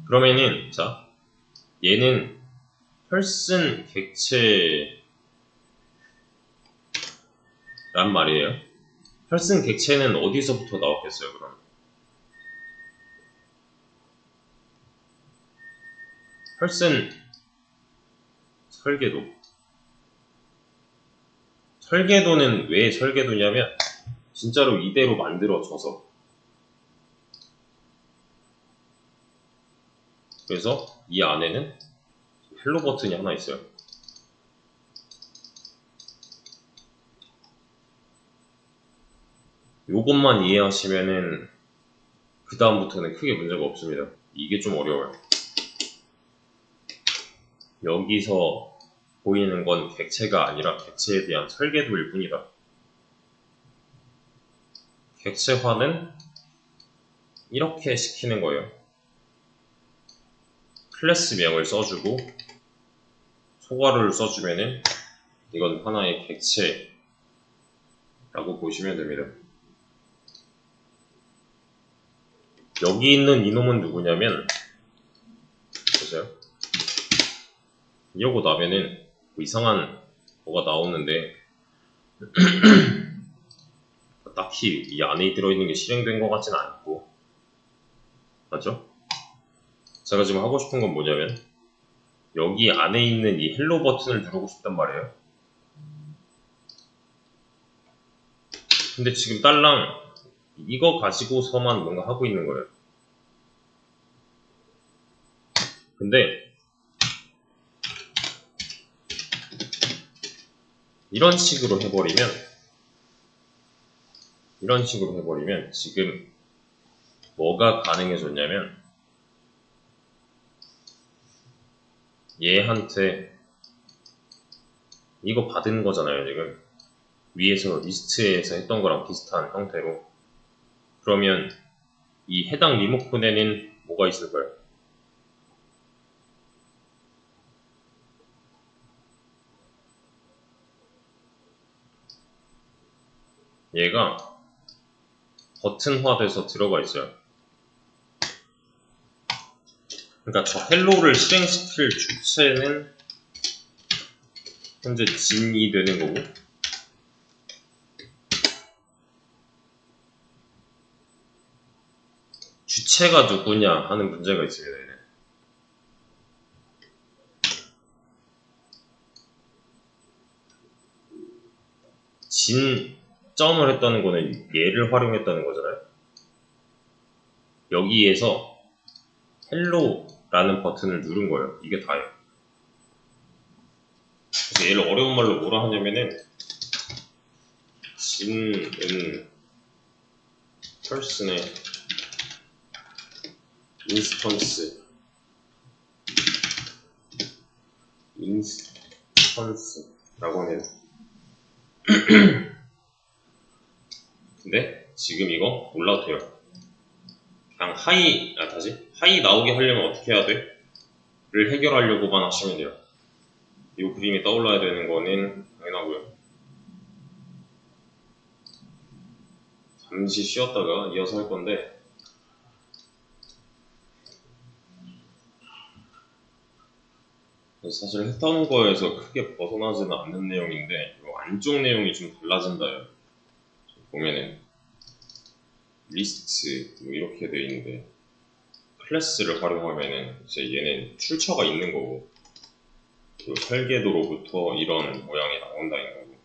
그러면은 자, 얘는 펄슨 객체란 말이에요. 펄슨 객체는 어디서부터 나왔겠어요, 그럼? 펄슨 설계도. 설계도는 왜 설계도냐면 진짜로 이대로 만들어져서, 그래서 이 안에는 헬로 버튼이 하나 있어요. 요것만 이해하시면은 그 다음부터는 크게 문제가 없습니다. 이게 좀 어려워요. 여기서 보이는 건 객체가 아니라 객체에 대한 설계도일 뿐이다. 객체화는 이렇게 시키는 거예요. 클래스명을 써주고 소괄호를 써주면은 이건 하나의 객체라고 보시면 됩니다. 여기 있는 이놈은 누구냐면, 보세요. 이러고 나면은 뭐 이상한 뭐가 나오는데 딱히 이 안에 들어있는 게 실행된 것 같지는 않고, 맞죠? 제가 지금 하고 싶은 건 뭐냐면 여기 안에 있는 이 헬로 버튼을 누르고 싶단 말이에요. 근데 지금 딸랑 이거 가지고서만 뭔가 하고 있는 거예요. 근데 이런 식으로 해버리면 지금 뭐가 가능해졌냐면 얘한테 이거 받은 거잖아요. 지금 위에서 리스트에서 했던 거랑 비슷한 형태로. 그러면 이 해당 리모컨에는 뭐가 있을까요? 얘가 버튼화돼서 들어가 있어요. 그러니까 저 헬로를 실행시킬 주체는 현재 진이 되는 거고, 주체가 누구냐 하는 문제가 있습니다. 얘는. 진점을 했다는 거는 얘를 활용했다는 거잖아요. 여기에서 헬로라는 버튼을 누른 거예요. 이게 다예요. 그래서 얘를 어려운 말로 뭐라 하냐면은 진은 펄슨의 인스턴스라고 하네요. 근데 지금 이거 몰라도 돼요. 그냥 하이 나오게 하려면 어떻게 해야 돼? 를 해결하려고만 하시면 돼요. 이 그림이 떠올라야 되는 거는 당연하고요. 잠시 쉬었다가 이어서 할 건데, 사실 했던 거에서 크게 벗어나지는 않는 내용인데 이 안쪽 내용이 좀 달라진다요. 보면은 리스트 뭐 이렇게 돼 있는데 클래스를 활용하면은 이제 얘는 출처가 있는 거고 그 설계도로부터 이런 모양이 나온다는 거고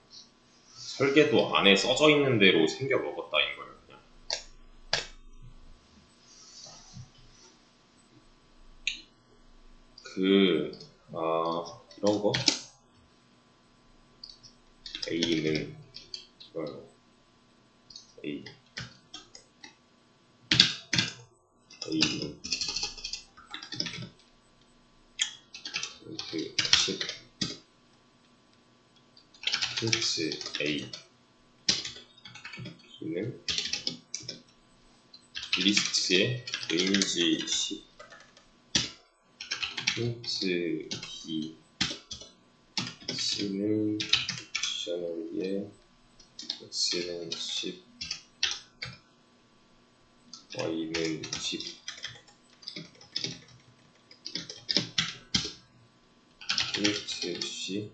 설계도 안에 써져 있는 대로 생겨 먹었다인 거예요. 그냥 이런 거 A는 A는 힌트 A B는 리스트의 range 10 힌트 B C는 딕셔너리의 X는 10 Y는 10 힌트 C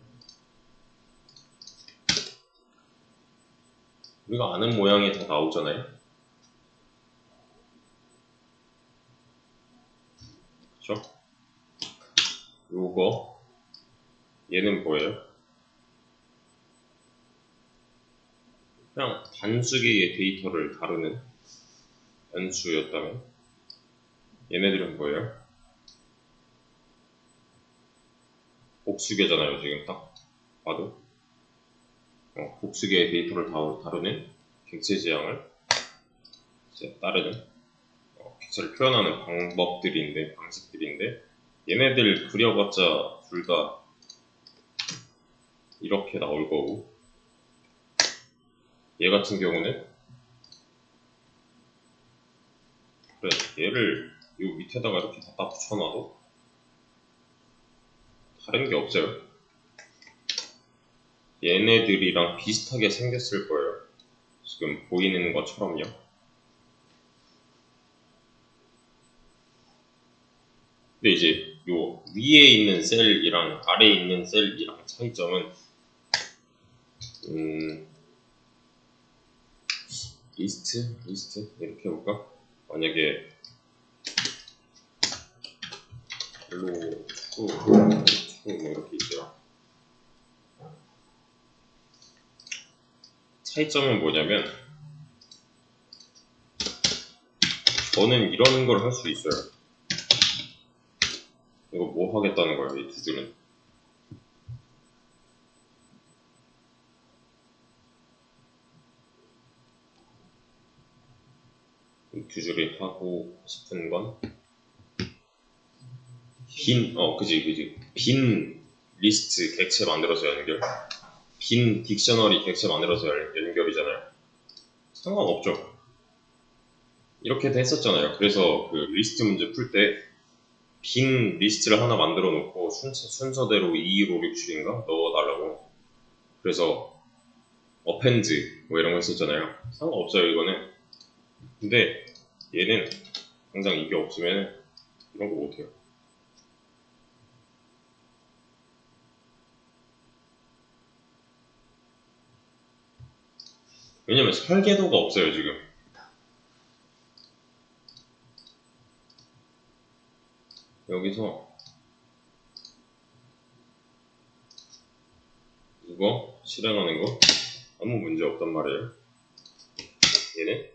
우리가 아는 모양이 다 나오잖아요. 그쵸? 요거 얘는 뭐예요? 그냥 단수 개의 데이터를 다루는 연수였다면 얘네들은 뭐예요? 복수계잖아요. 지금 딱 봐도 복수계의 데이터를 다루는 객체 지향을 이제 따르는 객체를 표현하는 방식들인데 얘네들 그려봤자 둘 다 이렇게 나올 거고 얘 같은 경우는 그래 얘를 요 밑에다가 이렇게 갖다 붙여놔도 다른 게 없어요. 얘네들이랑 비슷하게 생겼을 거예요. 지금 보이는 것처럼요. 근데 이제 요 위에 있는 셀이랑 아래에 있는 셀이랑 차이점은 리스트 이렇게 해볼까? 만약에 헬로 투 뭐 이렇게 있어요. 차이점은 뭐냐면 저는 이런 걸 할 수 있어요. 이거 뭐 하겠다는 거예요, 이 두 줄은. 이 두 줄이 하고 싶은 건 빈 리스트 객체 만들어서 연결, 빈 딕셔너리 객체 만들어서 연결이잖아요. 상관없죠. 이렇게도 했었잖아요. 그래서 그 리스트 문제 풀 때 빈 리스트를 하나 만들어 놓고 순서대로 2, 1, 5, 6, 7인가 넣어달라고. 그래서 어펜드 뭐 이런 거 했었잖아요. 상관없어요 이거는. 근데 얘는 당장 이게 없으면 이런 거 못해요. 왜냐면 설계도가 없어요 지금. 여기서 이거 실행하는 거 아무 문제 없단 말이에요. 얘는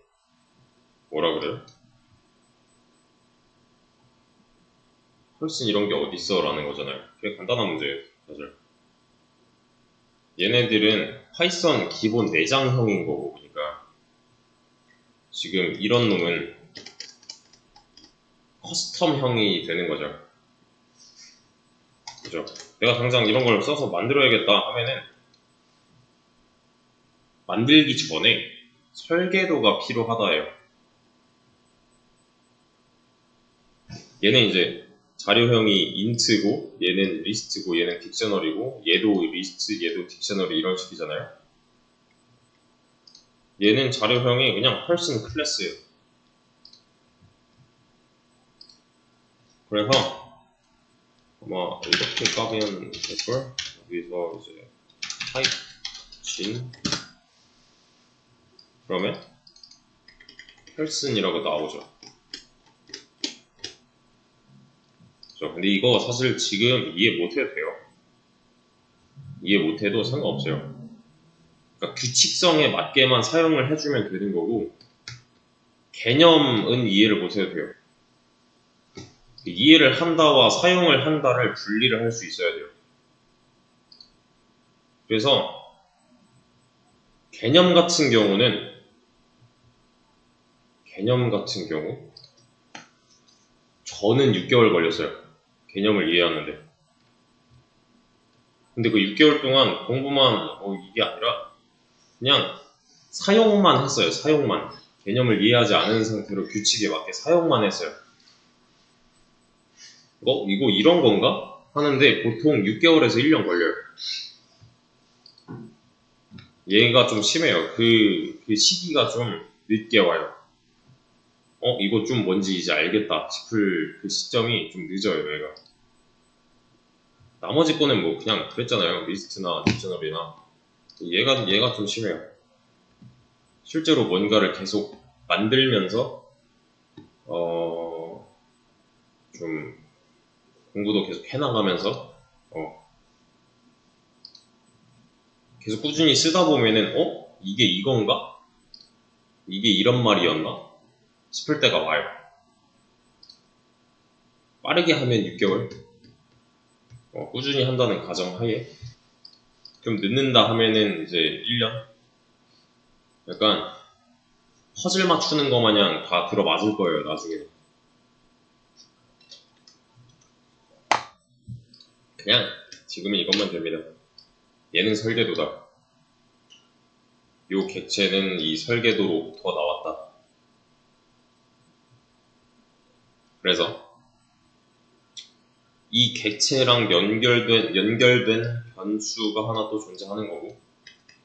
뭐라 그래요? 훨씬 이런 게 어딨어 라는 거잖아요. 그게 간단한 문제예요 사실. 얘네들은 파이썬 기본 내장형인 거고 보니까 지금 이런 놈은 커스텀형이 되는 거죠. 그죠? 내가 당장 이런 걸 써서 만들어야겠다 하면은 만들기 전에 설계도가 필요하다예요. 얘는 이제 자료형이 int고 얘는 리스트고 얘는 딕셔너리고 얘도 리스트 얘도 딕셔너리 이런 식이잖아요. 얘는 자료형이 그냥 펄슨 클래스예요. 그래서 아마 이렇게 까면 될걸? 여기서 이제 타입 진 그러면 펄슨이라고 나오죠. 그렇죠? 근데 이거 사실 지금 이해 못해도 돼요. 이해 못해도 상관없어요. 그러니까 규칙성에 맞게만 사용을 해주면 되는 거고 개념은 이해를 못해도 돼요. 이해를 한다와 사용을 한다를 분리를 할 수 있어야 돼요. 그래서 개념 같은 경우 저는 6개월 걸렸어요. 개념을 이해하는데. 근데 그 6개월 동안 공부만 이게 아니라 그냥 사용만 했어요. 사용만. 개념을 이해하지 않은 상태로 규칙에 맞게 사용만 했어요. 이거 이런 건가? 하는데 보통 6개월에서 1년 걸려요. 얘가 좀 심해요. 그 시기가 좀 늦게 와요. 이거 좀 뭔지 이제 알겠다 싶을 그 시점이 좀 늦어요, 얘가. 나머지 거는 뭐 그냥 그랬잖아요. 리스트나 딕셔너리나. 얘가 좀 심해요. 실제로 뭔가를 계속 만들면서 좀 공부도 계속 해나가면서 계속 꾸준히 쓰다 보면은 이게 이건가? 이게 이런 말이었나? 싶을 때가 와요. 빠르게 하면 6개월 꾸준히 한다는 가정하에 좀 늦는다 하면은 이제 1년? 약간 퍼즐 맞추는 거 마냥 다 들어맞을 거예요, 나중에. 그냥 지금은 이것만 됩니다. 얘는 설계도다. 요 객체는 이 설계도로부터 나왔다. 그래서 이 객체랑 연결된 변수가 하나 또 존재하는 거고,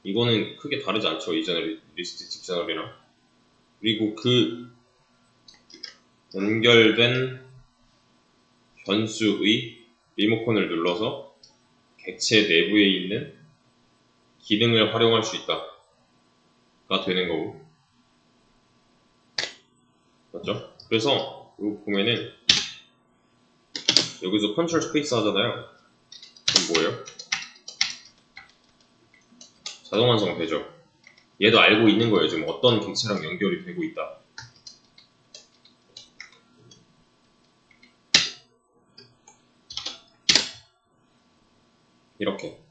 이거는 크게 다르지 않죠, 이전의 리스트 딕셔너리랑. 그리고 그 연결된 변수의 리모컨을 눌러서 객체 내부에 있는 기능을 활용할 수 있다가 되는 거고, 맞죠? 그래서 여기 보면은 여기서 컨트롤 스페이스 하잖아요. 그럼 뭐예요? 자동 완성 되죠. 얘도 알고 있는 거예요. 지금 어떤 객체랑 연결이 되고 있다. 이렇게.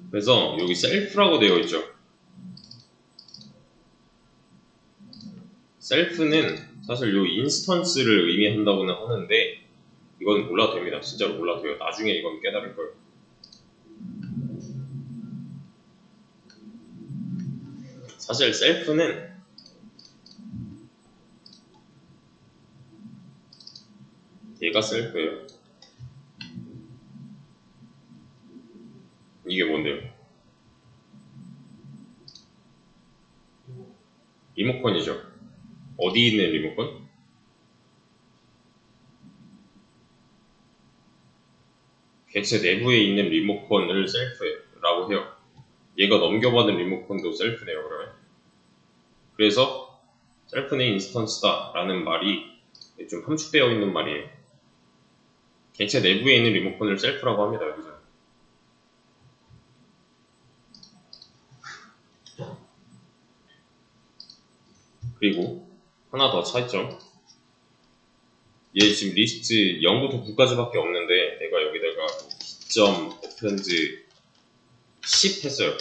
그래서 여기 셀프라고 되어 있죠. 셀프는 사실 요 인스턴스를 의미한다고는 하는데 이건 몰라도 됩니다. 진짜로 몰라도 돼요. 나중에 이건 깨달을 거예요. 사실 셀프는 얘가 셀프예요. 이게 뭔데요? 리모컨이죠. 어디 있는 리모컨? 객체 내부에 있는 리모컨을 셀프라고 해요. 얘가 넘겨받은 리모컨도 셀프네요, 그러면. 그래서 셀프는 인스턴스다 라는 말이 좀 함축되어 있는 말이에요. 객체 내부에 있는 리모컨을 셀프라고 합니다, 여기서. 그리고 하나 더 차이점. 얘 지금 리스트 0부터 9까지밖에 없는데 내가 여기다가 기점 append 10 했어요.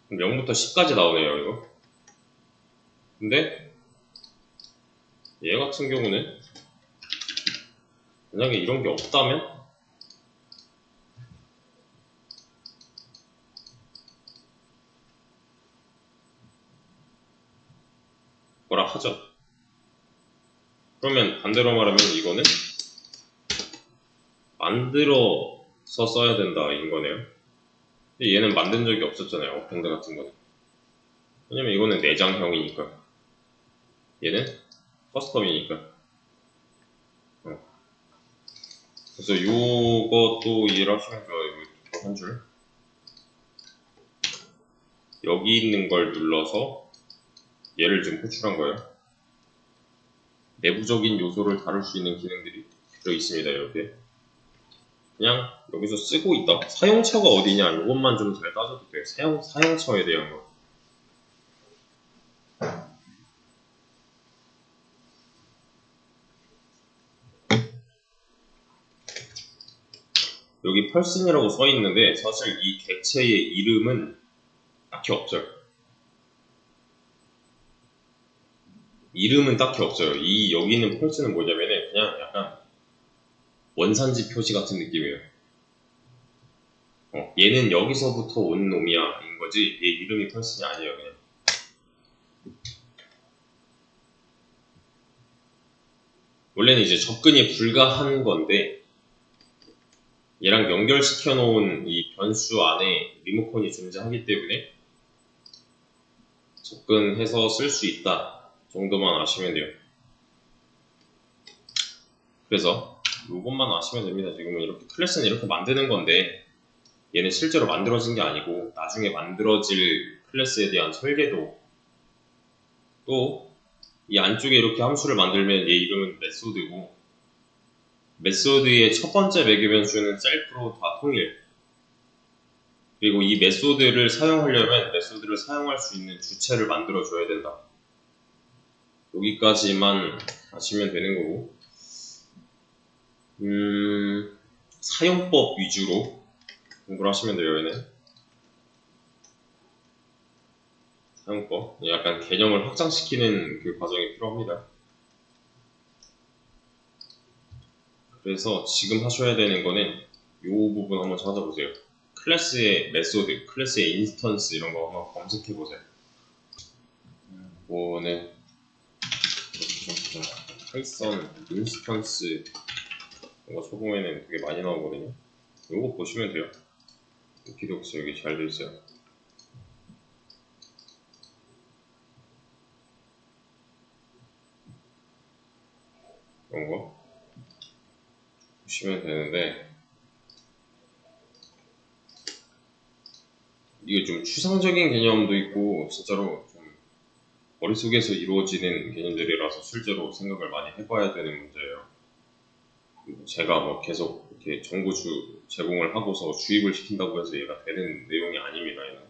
그럼 0부터 10까지 나오네요, 이거. 근데 얘 같은 경우는 만약에 이런 게 없다면 뭐라 하죠. 그러면 반대로 말하면 이거는 만들어서 써야 된다인 거네요. 근데 얘는 만든 적이 없었잖아요, append 같은 거는. 왜냐면 이거는 내장형이니까. 얘는 커스텀이니까. 그래서 요것도 이해를 하시면 좋아요. 한 줄. 여기 있는 걸 눌러서 얘를 지금 호출한 거예요. 내부적인 요소를 다룰 수 있는 기능들이 들어 있습니다. 이렇게. 그냥 여기서 쓰고 있다. 사용처가 어디냐? 이것만 좀 잘 따져도 돼요. 사용처에 대한 거. 여기 person이라고 써 있는데 사실 이 객체의 이름은 딱히 없어요. 이름은 딱히 없어요. 이 여기 있는 펄스는 뭐냐면은 그냥 약간 원산지 표시 같은 느낌이에요. 얘는 여기서부터 온 놈이야 인 거지 얘 이름이 펄슨이 아니에요. 그냥 원래는 이제 접근이 불가한 건데 얘랑 연결시켜 놓은 이 변수 안에 리모컨이 존재하기 때문에 접근해서 쓸 수 있다 정도만 아시면 돼요. 그래서 이것만 아시면 됩니다. 지금은 이렇게 클래스는 이렇게 만드는 건데 얘는 실제로 만들어진 게 아니고 나중에 만들어질 클래스에 대한 설계도 또 이 안쪽에 이렇게 함수를 만들면 얘 이름은 메소드고 메소드의 첫 번째 매개 변수는 셀프로 다 통일 그리고 이 메소드를 사용하려면 메소드를 사용할 수 있는 주체를 만들어 줘야 된다. 여기까지만 아시면 되는 거고 사용법 위주로 공부를 하시면 돼요. 얘는 사용법 약간 개념을 확장시키는 그 과정이 필요합니다. 그래서 지금 하셔야 되는 거는 이 부분 한번 찾아보세요. 클래스의 메소드, 클래스의 인스턴스 이런 거 한번 검색해 보세요. 이거는 파이썬 인스턴스 이거 쳐보면은 되게 많이 나오거든요. 이거 보시면 돼요. 기독스 여기 잘 돼 있어요. 이런 거 보시면 되는데 이게 좀 추상적인 개념도 있고 진짜로 좀 머릿속에서 이루어지는 개념들이라서 실제로 생각을 많이 해봐야 되는 문제예요. 제가 뭐 계속 이렇게 정보 제공을 하고서 주입을 시킨다고 해서 얘가 되는 내용이 아닙니다. 얘는.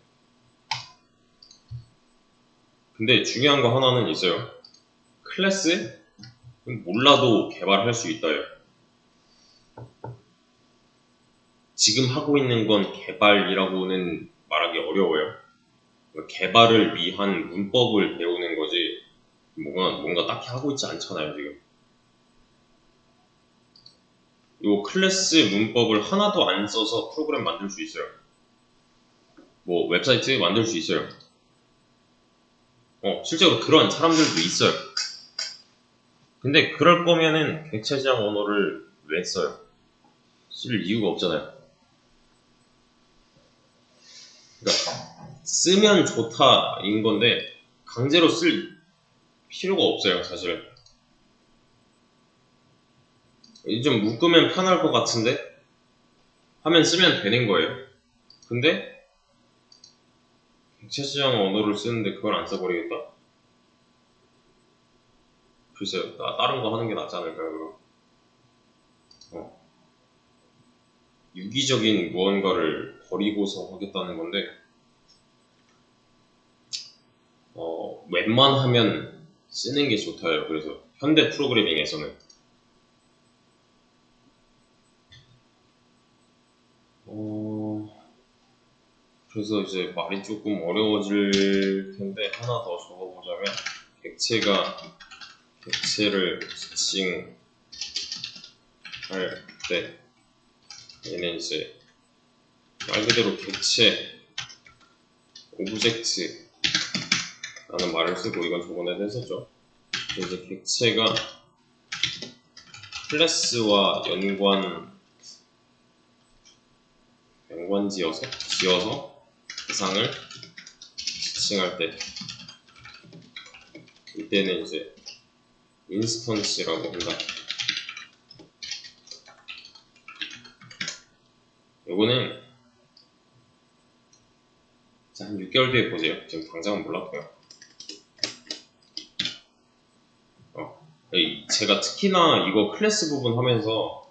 근데 중요한 거 하나는 있어요. 클래스? 몰라도 개발할 수 있다요. 지금 하고 있는 건 개발이라고는 말하기 어려워요. 개발을 위한 문법을 배우는 거지 뭔가 딱히 하고 있지 않잖아요. 지금 이 클래스 문법을 하나도 안 써서 프로그램 만들 수 있어요. 뭐 웹사이트 만들 수 있어요. 실제로 그런 사람들도 있어요. 근데 그럴 거면은 객체지향 언어를 왜 써요? 쓸 이유가 없잖아요. 그러니까 쓰면 좋다인 건데 강제로 쓸 필요가 없어요. 사실 좀 묶으면 편할 것 같은데 하면 쓰면 되는 거예요. 근데 객체지향 언어를 쓰는데 그걸 안 써버리겠다? 글쎄요. 다른 거 하는 게 낫지 않을까요? 유기적인 무언가를 버리고서 하겠다는 건데 웬만하면 쓰는 게 좋다요. 그래서 현대 프로그래밍에서는 그래서 이제 말이 조금 어려워질 텐데 하나 더 적어보자면 객체를 지칭할 때 얘는 이제 말 그대로 객체 오브젝트 라는 말을 쓰고 이건 저번에도 했었죠. 이제 객체가 클래스와 지어서 대상을 지칭할 때 이때는 이제 인스턴스라고 한다. 요거는 한 6개월 뒤에 보세요. 지금 당장은 몰랐고요. 제가 특히나 이거 클래스 부분 하면서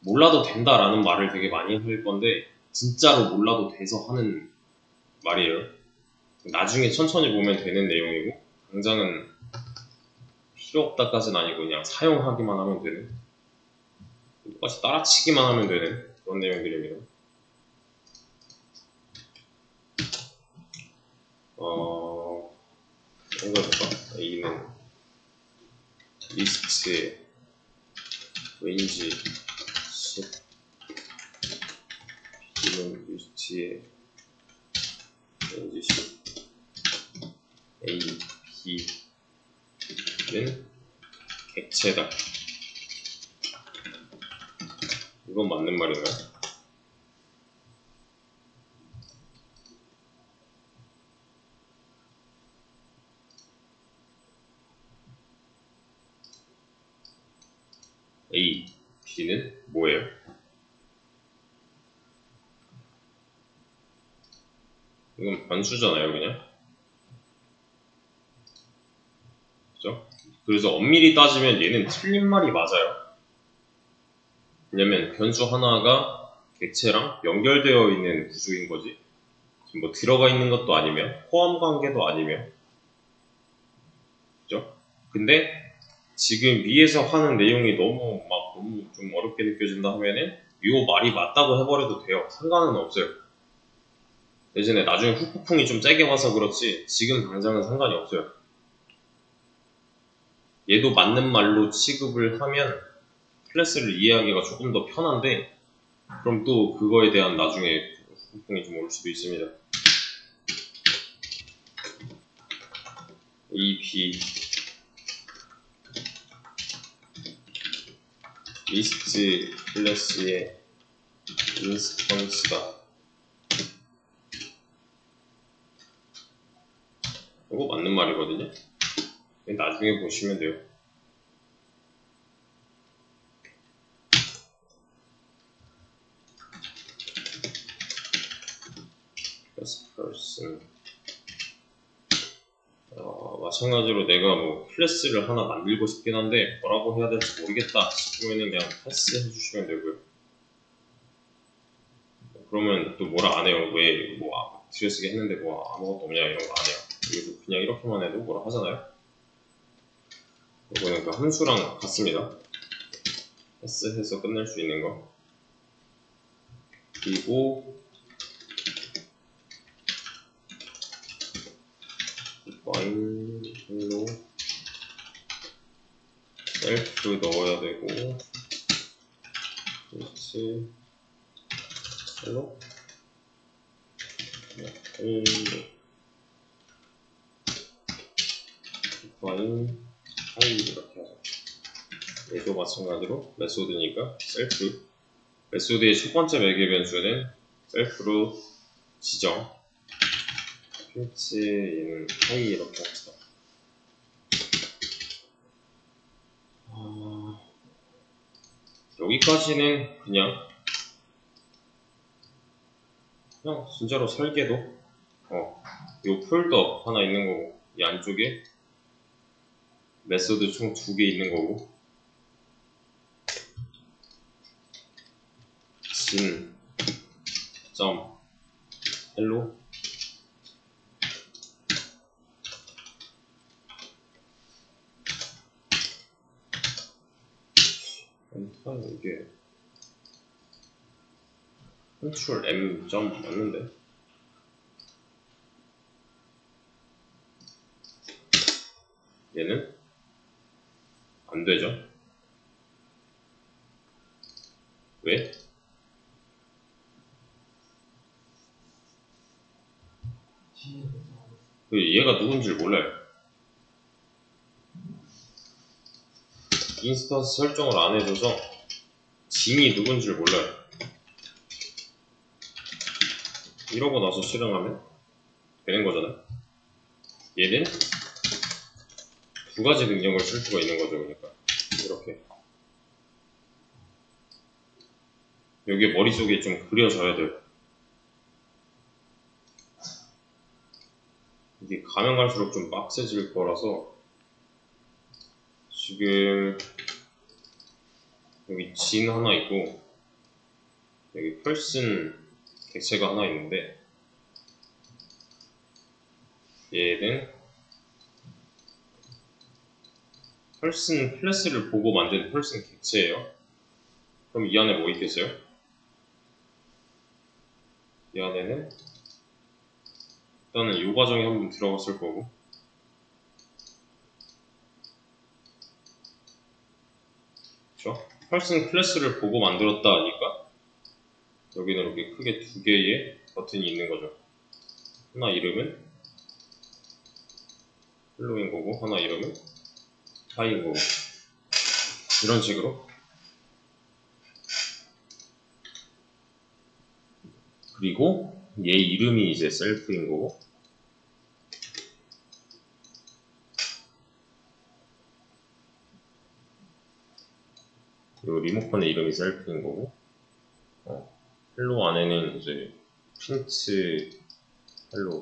몰라도 된다라는 말을 되게 많이 할 건데 진짜로 몰라도 돼서 하는 말이에요. 나중에 천천히 보면 되는 내용이고 당장은 필요 없다까지는 아니고 그냥 사용하기만 하면 되는 똑같이 따라치기만 하면 되는 그런 내용들입니다. 이런 거 해볼까? A는 리스트에 range 10 b는 리스트에 range 10 a, b는 객체다. 이건 맞는 말인가요? A, B는 뭐예요? 이건 변수잖아요, 그냥. 그죠? 그래서 엄밀히 따지면 얘는 틀린 말이 맞아요. 왜냐면 변수 하나가 객체랑 연결되어 있는 구조인 거지. 뭐 들어가 있는 것도 아니면 포함 관계도 아니면, 그죠? 근데 지금 위에서 하는 내용이 너무 좀 어렵게 느껴진다 하면은 요 말이 맞다고 해버려도 돼요. 상관은 없어요. 대신에 나중에 후폭풍이 좀 세게 와서 그렇지 지금 당장은 상관이 없어요. 얘도 맞는 말로 취급을 하면 클래스를 이해하기가 조금 더 편한데 그럼 또 그거에 대한 나중에 후폭풍이 좀 올 수도 있습니다. A, B 리스트 클래스의 인스턴스다. 이거 맞는 말이거든요. 나중에 보시면 돼요. person. 마찬가지로 내가 뭐 클래스를 하나 만들고 싶긴 한데 뭐라고 해야 될지 모르겠다 싶으면 그냥 패스 해주시면 되고요. 그러면 또 뭐라 안 해요. 왜 뭐 들여쓰기 했는데 뭐 아무것도 없냐 이런 거 안 해요. 그래서 그냥 이렇게만 해도 뭐라 하잖아요. 이거는 그 함수랑 같습니다. 패스해서 끝낼 수 있는 거. 그리고 while로 셀프 넣어야 되고 그렇지 헬로 define 하이 이렇게 하죠. 얘도 마찬가지로 메소드니까 셀프 메소드의 첫 번째 매개 변수는 셀프로 지정 필치 얘는 하이 이렇게 합시다. 여기까지는 그냥 진짜로 설계도 요 폴더 하나 있는 거고 이 안쪽에 메소드 총 2개 있는 거고 진 점 헬로 이게 컨트롤 M 점 맞는데 얘는 안 되죠. 왜? 얘가 누군지 몰라요. 인스턴스 설정을 안 해줘서 진이 누군지 몰라요. 이러고 나서 실행하면 되는 거잖아요. 얘는 두 가지 능력을 쓸 수가 있는 거죠. 그러니까 이렇게 여기 머릿속에 좀 그려져야 돼요. 이게 가면 갈수록 좀 빡세질 거라서 지금 여기 진 하나 있고 여기 person 객체가 하나 있는데 얘는 person 클래스를 보고 만든 person 객체예요. 그럼 이 안에 뭐 있겠어요? 이 안에는 일단은 이 과정에 한번 들어갔을 거고 그렇죠? 펄슨 클래스를 보고 만들었다 하니까 여기는 이렇게 크게 두 개의 버튼이 있는 거죠. 하나 이름은 헬로인 거고 하나 이름은 하이인 거고 이런 식으로. 그리고 얘 이름이 이제 셀프인 거고 그리고 리모컨의 이름이 셀프인 거고 헬로 안에는 이제 프린트 헬로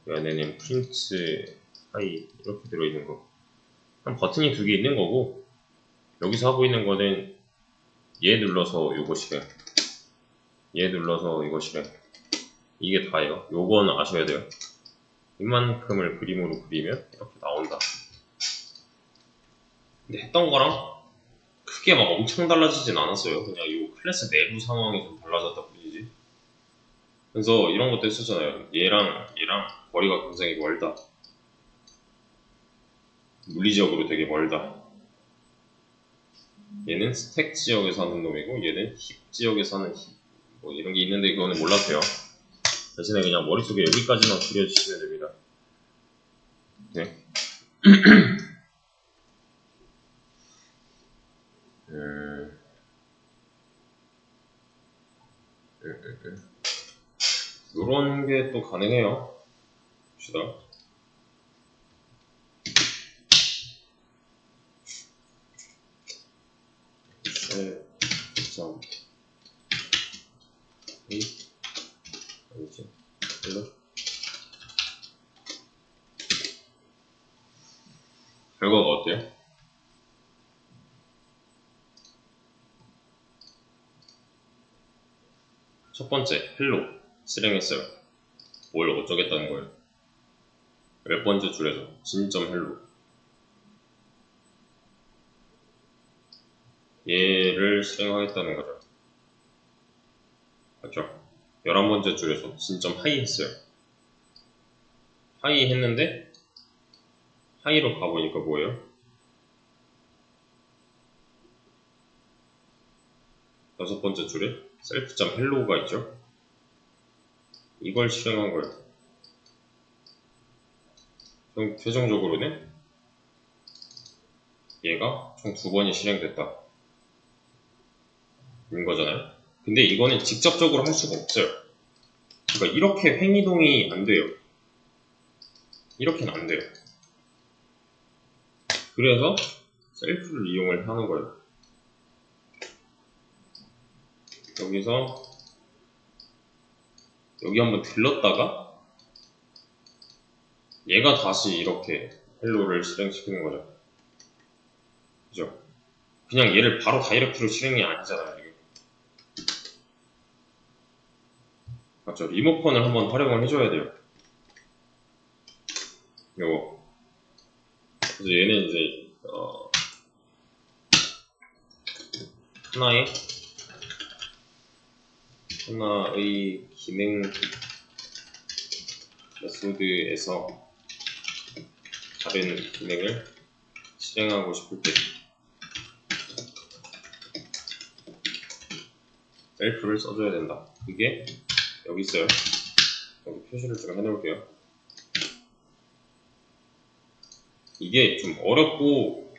이 안에는 프린트 하이 이렇게 들어있는 거. 한 버튼이 두 개 있는 거고 여기서 하고 있는 거는 얘 눌러서 요것이래. 얘 눌러서 이것이래. 이게 다예요. 요건 아셔야 돼요. 이만큼을 그림으로 그리면 이렇게 나온다. 근데 했던 거랑 크게 막 엄청 달라지진 않았어요. 그냥 이 클래스 내부 상황이 좀 달라졌다 뿐이지. 그래서 이런 것도 했었잖아요. 얘랑 거리가 굉장히 멀다. 물리적으로 되게 멀다. 얘는 스택 지역에 사는 놈이고 얘는 힙 지역에 사는 힙. 뭐 이런 게 있는데 그거는 몰라도 돼요. 대신에 그냥 머릿속에 여기까지만 그려주시면 됩니다. 네. 요런 게 또 가능해요. 봅시다. 점 아니지. 결과가 어때요? 첫 번째, 헬로 실행했어요. 뭘 어쩌겠다는 거예요? 몇 번째 줄에서 진점 헬로 얘를 실행하겠다는 거죠. 맞죠? 11번째 줄에서 진점 하이 했어요. 하이 했는데 하이로 가보니까 뭐예요? 6번째 줄에 셀프점 헬로우가 있죠? 이걸 실행한 거예요. 그럼 최종적으로는 얘가 총 2번이 실행됐다. 인 거잖아요. 근데 이거는 직접적으로 할 수가 없어요. 그러니까 이렇게 횡이동이 안 돼요. 이렇게는 안 돼요. 그래서 셀프를 이용을 하는 거예요. 여기서 여기 한번 들렀다가 얘가 다시 이렇게 헬로를 실행시키는 거죠. 그죠? 그냥 얘를 바로 다이렉트로 실행이 아니잖아요, 지금. 맞죠? 리모컨을 한번 활용을 해줘야 돼요. 요거. 그래서 얘는 이제, 하나의 기능 메소드에서 다른 기능을 실행하고 싶을 때 셀프를 써줘야 된다. 그게 여기 있어요. 여기 표시를 좀 해놓을게요. 이게 좀 어렵고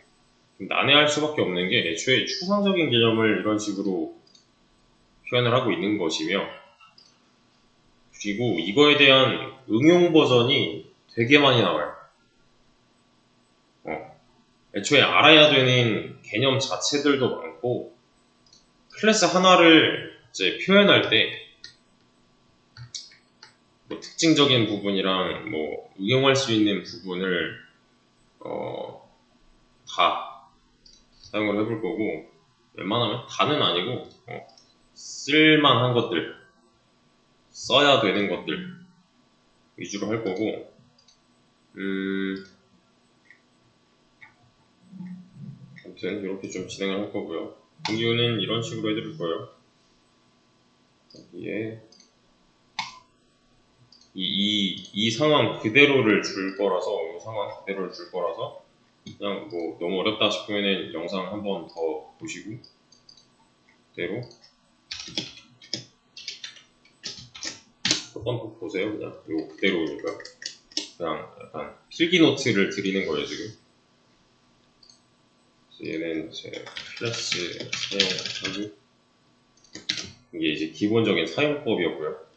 좀 난해할 수밖에 없는 게 애초에 추상적인 개념을 이런 식으로 표현을 하고 있는 것이며 그리고 이거에 대한 응용 버전이 되게 많이 나와요. 애초에 알아야 되는 개념 자체들도 많고 클래스 하나를 이제 표현할 때 뭐 특징적인 부분이랑 뭐 응용할 수 있는 부분을 다 사용을 해볼 거고 웬만하면 다는 아니고 쓸만한 것들 써야 되는 것들 위주로 할 거고 아무튼 이렇게 좀 진행을 할 거고요. 이유는 이런 식으로 해드릴 거예요. 여기에 이 상황 그대로를 줄 거라서 이 상황 그대로를 줄 거라서 그냥 뭐 너무 어렵다 싶으면은 영상 한 번 더 보시고 그대로 몇 번 더 보세요. 그냥 이거 그대로니까 그냥 약간 필기 노트를 드리는 거예요 지금. 얘는 제 클래스 사용하고 이게 이제 기본적인 사용법이었고요.